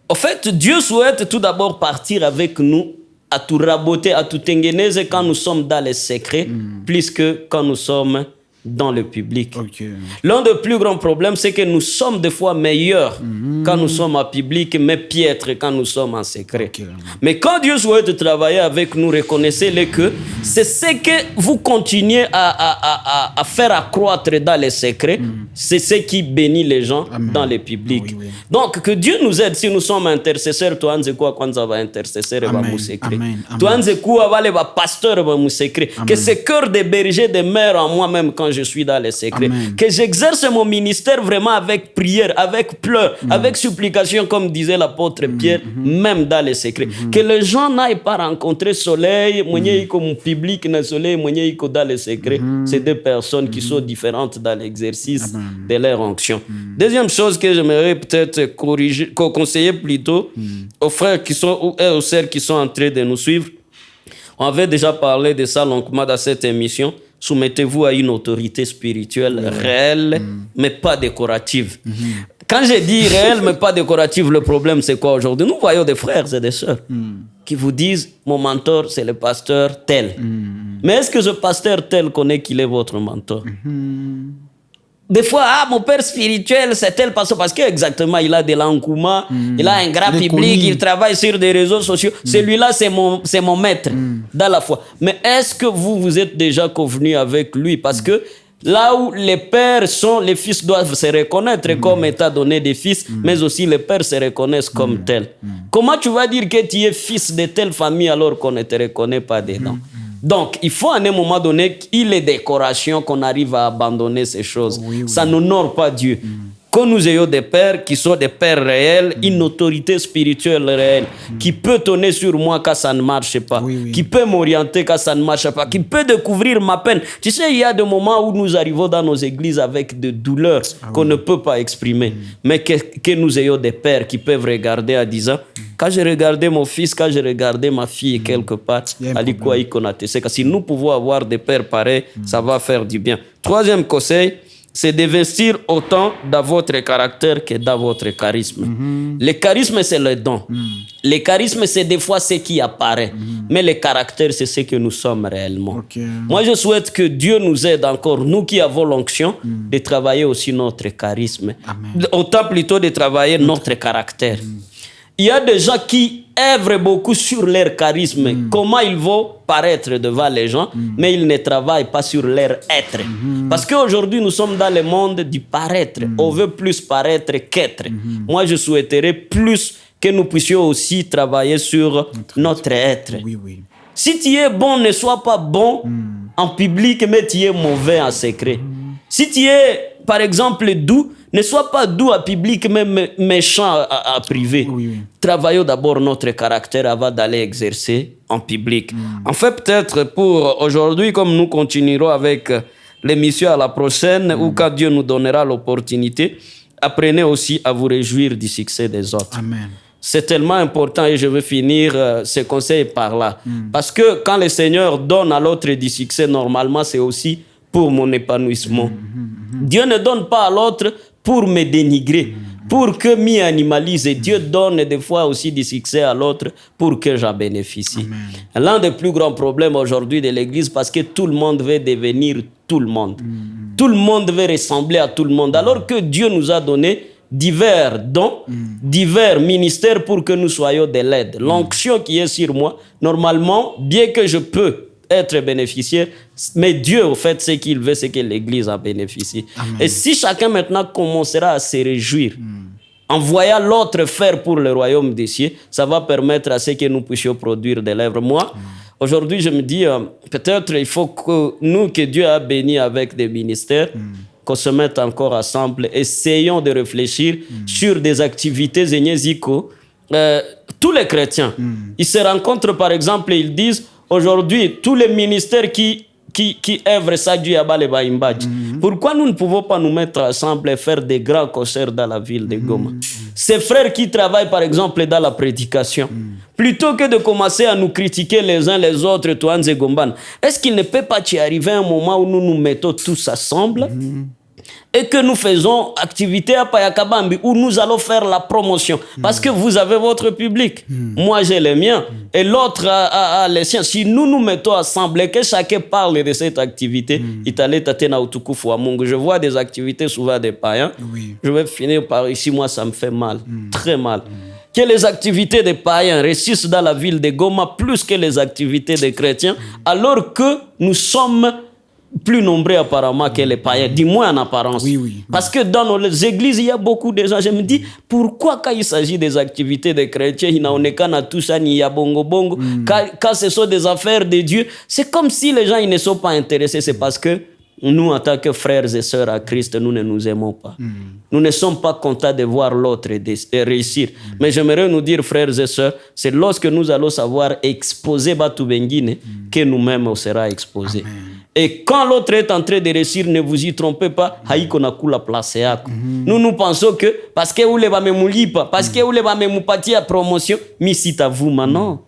En fait, Dieu souhaite tout d'abord partir avec nous à tout raboter, à tout tengenese quand nous sommes dans les secrets, plus que quand nous sommes dans le public. Ok. L'un des plus grands problèmes, c'est que nous sommes des fois meilleurs quand nous sommes en public, mais piètres quand nous sommes en secret. Ok. Mais quand Dieu souhaite travailler avec nous, reconnaissez-le que c'est ce que vous continuez à faire accroître dans les secrets, c'est ce qui bénit les gens dans le public. Oui, oui. Donc, que Dieu nous aide si nous sommes intercesseurs. Toi, on sait quoi quand ça va intercesseur et va nous secret. Toi, on sait quoi va les pasteur et va nous secret. Que ce cœur de berger demeure en moi-même quand je suis dans les secrets. Amen. Que j'exerce mon ministère vraiment avec prière, avec pleurs, avec supplication, comme disait l'apôtre Pierre, même dans les secrets. Que les gens n'aillent pas rencontrer soleil, moyen comme public, le soleil, moyen dans les secrets. C'est deux personnes qui sont différentes dans l'exercice de leur onction. Deuxième chose que j'aimerais peut-être corriger, conseiller plutôt aux frères qui sont, ou aux sœurs qui sont en train de nous suivre. On avait déjà parlé de ça longuement dans cette émission. Soumettez-vous à une autorité spirituelle réelle, mais pas décorative. Quand je dis réelle, mais pas décorative, le problème, c'est quoi aujourd'hui? Nous voyons des frères et des sœurs qui vous disent, mon mentor, c'est le pasteur tel. Mais est-ce que ce pasteur tel connaît qu'il est votre mentor? Des fois, mon père spirituel, c'est tel pasteur, parce qu'exactement, il a de l'engouement, il a un grand public, il travaille sur des réseaux sociaux. Celui-là, c'est mon maître dans la foi. Mais est-ce que vous êtes déjà convenu avec lui? Parce que là où les pères sont, les fils doivent se reconnaître comme état donné des fils, mais aussi les pères se reconnaissent comme tels. Comment tu vas dire que tu es fils de telle famille alors qu'on ne te reconnaît pas dedans? Donc, il faut à un moment donné qu'il est décoration qu'on arrive à abandonner ces choses. Ça n'honore pas Dieu. Que nous ayons des pères qui sont des pères réels, une autorité spirituelle réelle, qui peut tourner sur moi quand ça ne marche pas, qui peut m'orienter quand ça ne marche pas, qui peut découvrir ma peine. Tu sais, il y a des moments où nous arrivons dans nos églises avec des douleurs qu'on ne peut pas exprimer, mais que nous ayons des pères qui peuvent regarder en disant, quand j'ai regardé mon fils, quand j'ai regardé ma fille quelque part, si nous pouvons avoir des pères pareils, ça va faire du bien. Troisième conseil, c'est d'investir autant dans votre caractère que dans votre charisme. Le charisme, c'est le don. Le charisme, c'est des fois ce qui apparaît. Mais le caractère, c'est ce que nous sommes réellement. Moi, je souhaite que Dieu nous aide encore, nous qui avons l'onction, de travailler aussi notre charisme. Autant plutôt de travailler notre caractère. Il y a des gens qui œuvrent beaucoup sur leur charisme, comment ils vont paraître devant les gens, mais ils ne travaillent pas sur leur être. Parce qu'aujourd'hui, nous sommes dans le monde du paraître. On veut plus paraître qu'être. Moi, je souhaiterais plus que nous puissions aussi travailler sur notre être. Si tu es bon, ne sois pas bon en public, mais tu es mauvais en secret. Si tu es, par exemple, doux, ne sois pas doux en public, mais méchant en privé. Travaillons d'abord notre caractère avant d'aller exercer en public. En fait, peut-être pour aujourd'hui, comme nous continuerons avec l'émission à la prochaine, ou quand Dieu nous donnera l'opportunité, apprenez aussi à vous réjouir du succès des autres. C'est tellement important et je veux finir ce conseil par là. Parce que quand le Seigneur donne à l'autre du succès, normalement, c'est aussi pour mon épanouissement. Dieu ne donne pas à l'autre pour me dénigrer, pour que m'y animalise. Dieu donne des fois aussi du succès à l'autre pour que j'en bénéficie. L'un des plus grands problèmes aujourd'hui de l'Église, parce que tout le monde veut devenir tout le monde. Tout le monde veut ressembler à tout le monde, alors que Dieu nous a donné divers dons, divers ministères pour que nous soyons de l'aide. L'onction qui est sur moi, normalement, bien que je peux être bénéficiaire, mais Dieu, au fait, ce qu'il veut, c'est que l'Église en bénéficie. Et si chacun maintenant commencera à se réjouir, en voyant l'autre faire pour le royaume des cieux, ça va permettre à ce que nous puissions produire des lèvres. Moi, aujourd'hui, je me dis, peut-être il faut que nous, que Dieu a bénis avec des ministères, qu'on se mette encore ensemble, essayons de réfléchir sur des activités zénieziko. Tous les chrétiens, ils se rencontrent, par exemple, et ils disent, aujourd'hui, tous les ministères qui œuvrent ça, Dieu a balé baïmbadji. Pourquoi nous ne pouvons pas nous mettre ensemble et faire des grands concerts dans la ville de Goma? Ces frères qui travaillent, par exemple, dans la prédication, plutôt que de commencer à nous critiquer les uns les autres, Touanze Gomban, est-ce qu'il ne peut pas y arriver un moment où nous nous mettons tous ensemble et que nous faisons activité à Payakabambi où nous allons faire la promotion. Parce que vous avez votre public. Moi, j'ai les miens. Et l'autre a les siens. Si nous nous mettons ensemble et que chacun parle de cette activité, je vois des activités souvent des païens. Oui. Je vais finir par ici. Moi, ça me fait mal. Très mal. Que les activités des païens réussissent dans la ville de Goma plus que les activités des chrétiens, alors que nous sommes plus nombreux apparemment que les païens, du moins en apparence. Oui. Parce que dans nos églises, il y a beaucoup de gens. Je me dis, pourquoi quand il s'agit des activités des chrétiens, il n'y a tout ça, il y a bongo. Quand ce sont des affaires de Dieu, c'est comme si les gens ils ne sont pas intéressés. C'est parce que nous, en tant que frères et sœurs à Christ, nous ne nous aimons pas. Nous ne sommes pas contents de voir l'autre réussir. Mais j'aimerais nous dire, frères et sœurs, c'est lorsque nous allons savoir exposer Batu Bengine que nous-mêmes on sera exposés. Amen. Et quand l'autre est en train de réussir, ne vous y trompez pas, haïko na kula place yako. Nous pensons que parce que vous ne me moulipa, parce que vous ne me moupati à promotion, mais c'est à vous maintenant.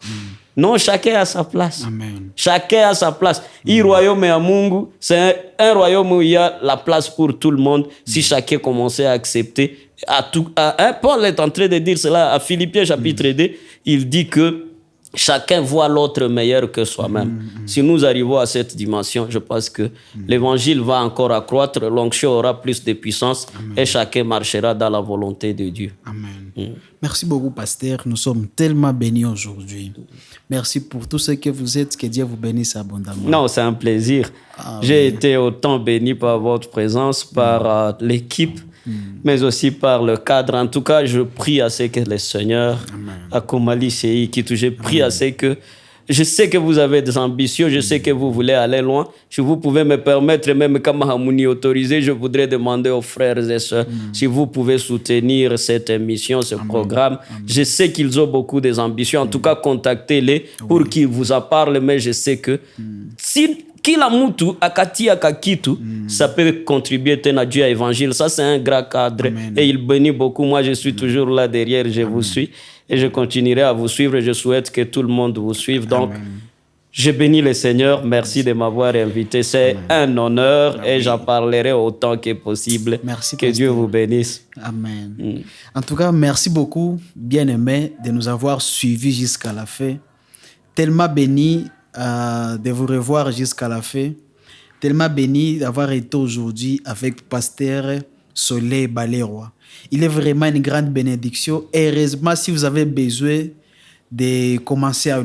Non, chacun a sa place. Amen. Chacun a sa place. Le royaume à Mungu, c'est un royaume où il y a la place pour tout le monde. Si chacun commençait à accepter. Paul est en train de dire cela à Philippiens chapitre 2. Il dit que chacun voit l'autre meilleur que soi-même. Si nous arrivons à cette dimension, je pense que l'évangile va encore accroître, l'onction aura plus de puissance. Amen. Et chacun marchera dans la volonté de Dieu. Amen. Merci beaucoup, pasteur. Nous sommes tellement bénis aujourd'hui. Merci pour tout ce que vous êtes. Que Dieu vous bénisse abondamment. Non, c'est un plaisir. J'ai été autant béni par votre présence, par l'équipe, mais aussi par le cadre. En tout cas, je prie à ce que le Seigneur, à Komali Sei, je prie à ce que je sais que vous avez des ambitions, je sais que vous voulez aller loin. Si vous pouvez me permettre, même comme Hamouni autorisé, je voudrais demander aux frères et sœurs si vous pouvez soutenir cette émission, ce programme. Je sais qu'ils ont beaucoup des ambitions. En tout cas, contactez-les pour qu'ils vous en parlent. Mais je sais que si kila mutu akati akakitu, ça peut contribuer à Dieu à l'évangile. Ça, c'est un grand cadre. Amen. Et il bénit beaucoup. Moi, je suis toujours là derrière, je vous suis. Et je continuerai à vous suivre. Je souhaite que tout le monde vous suive. Donc, je bénis le Seigneur. Merci de m'avoir invité. C'est un honneur et j'en parlerai autant que possible. Merci, que Dieu vous bénisse. Amen. En tout cas, merci beaucoup, bien-aimés, de nous avoir suivis jusqu'à la fin. Tellement béni de vous revoir jusqu'à la fin. Tellement béni d'avoir été aujourd'hui avec Pasteur Soleil Baleroy. Il est vraiment une grande bénédiction. Et heureusement, si vous avez besoin de commencer à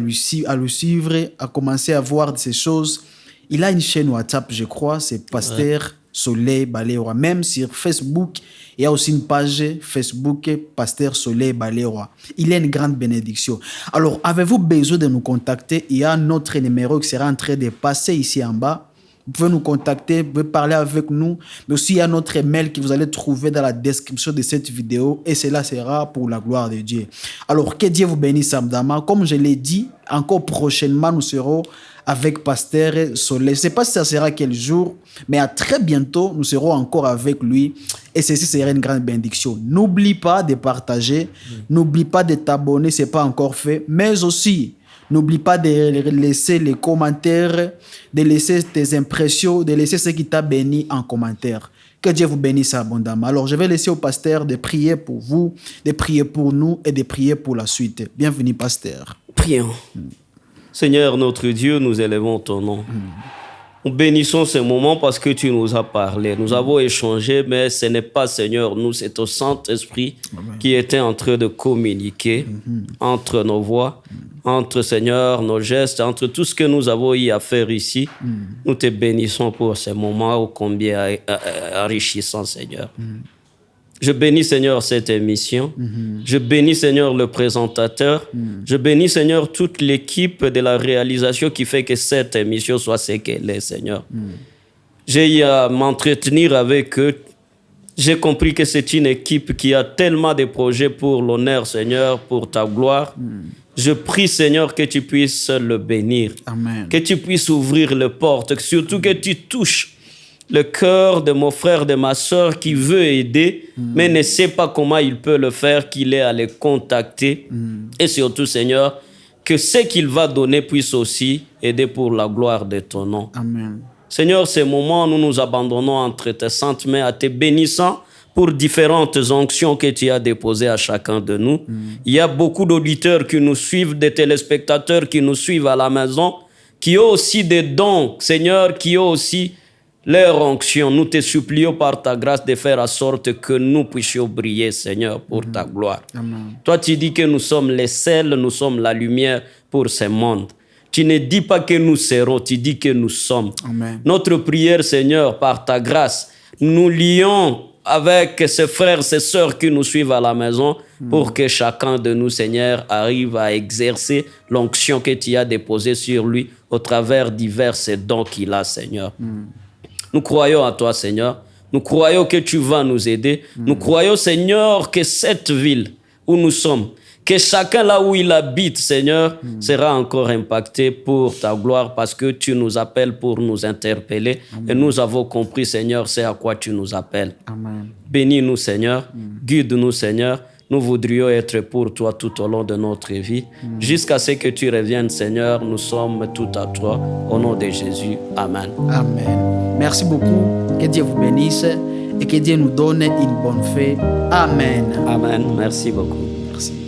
le suivre, à commencer à voir ces choses, il a une chaîne WhatsApp, je crois, c'est Pasteur Soleil Baleroy. Même sur Facebook, il y a aussi une page Facebook Pasteur Soleil Baleroy. Il est une grande bénédiction. Alors, avez-vous besoin de nous contacter? Il y a notre numéro qui sera en train de passer ici en bas. Vous pouvez nous contacter, vous pouvez parler avec nous. Mais aussi, il y a notre mail que vous allez trouver dans la description de cette vidéo. Et cela sera pour la gloire de Dieu. Alors, que Dieu vous bénisse abondamment. Comme je l'ai dit, encore prochainement, nous serons avec Pasteur Soleil. Je ne sais pas si ça sera quel jour, mais à très bientôt, nous serons encore avec lui. Et ceci sera une grande bénédiction. N'oublie pas de partager. N'oublie pas de t'abonner, ce n'est pas encore fait. Mais aussi, n'oublie pas de laisser les commentaires, de laisser tes impressions, de laisser ce qui t'a béni en commentaire. Que Dieu vous bénisse abondamment. Alors, je vais laisser au pasteur de prier pour vous, de prier pour nous et de prier pour la suite. Bienvenue, pasteur. Prions. Seigneur, notre Dieu, nous élevons ton nom. Nous bénissons ce moment parce que tu nous as parlé. Nous avons échangé, mais ce n'est pas, Seigneur, nous, c'est au Saint-Esprit qui était en train de communiquer entre nos voix, entre, Seigneur, nos gestes, entre tout ce que nous avons eu à faire ici. Nous te bénissons pour ce moment ô combien enrichissant, Seigneur. Je bénis, Seigneur, cette émission. Je bénis, Seigneur, le présentateur. Je bénis, Seigneur, toute l'équipe de la réalisation qui fait que cette émission soit ce qu'elle est, Seigneur. J'ai eu à m'entretenir avec eux. J'ai compris que c'est une équipe qui a tellement de projets pour l'honneur, Seigneur, pour ta gloire. Je prie, Seigneur, que tu puisses le bénir. Amen. Que tu puisses ouvrir les portes. Surtout que tu touches le cœur de mon frère, de ma soeur qui veut aider, mais ne sait pas comment il peut le faire, qu'il ait à les contacter. Et surtout, Seigneur, que ce qu'il va donner puisse aussi aider pour la gloire de ton nom. Amen. Seigneur, ces moments, nous nous abandonnons entre tes saintes mains, à tes bénissants, pour différentes onctions que tu as déposées à chacun de nous. Il y a beaucoup d'auditeurs qui nous suivent, des téléspectateurs qui nous suivent à la maison, qui ont aussi des dons, Seigneur, qui ont aussi leur onction. Nous te supplions par ta grâce de faire en sorte que nous puissions briller, Seigneur, pour ta gloire. Amen. Toi, tu dis que nous sommes les sels, nous sommes la lumière pour ce monde. Tu ne dis pas que nous serons, tu dis que nous sommes. Amen. Notre prière, Seigneur, par ta grâce, nous lions avec ces frères, ces sœurs qui nous suivent à la maison pour que chacun de nous, Seigneur, arrive à exercer l'onction que tu as déposée sur lui au travers divers dons qu'il a, Seigneur. Nous croyons à toi, Seigneur. Nous croyons que tu vas nous aider. Nous croyons, Seigneur, que cette ville où nous sommes, que chacun là où il habite, Seigneur, sera encore impacté pour ta gloire parce que tu nous appelles pour nous interpeller. Amen. Et nous avons compris, Seigneur, c'est à quoi tu nous appelles. Amen. Bénis-nous, Seigneur. Guide-nous, Seigneur. Nous voudrions être pour toi tout au long de notre vie. Jusqu'à ce que tu reviennes, Seigneur, nous sommes tout à toi. Au nom de Jésus. Amen. Amen. Merci beaucoup. Que Dieu vous bénisse et que Dieu nous donne une bonne fée. Amen. Amen. Merci beaucoup. Merci.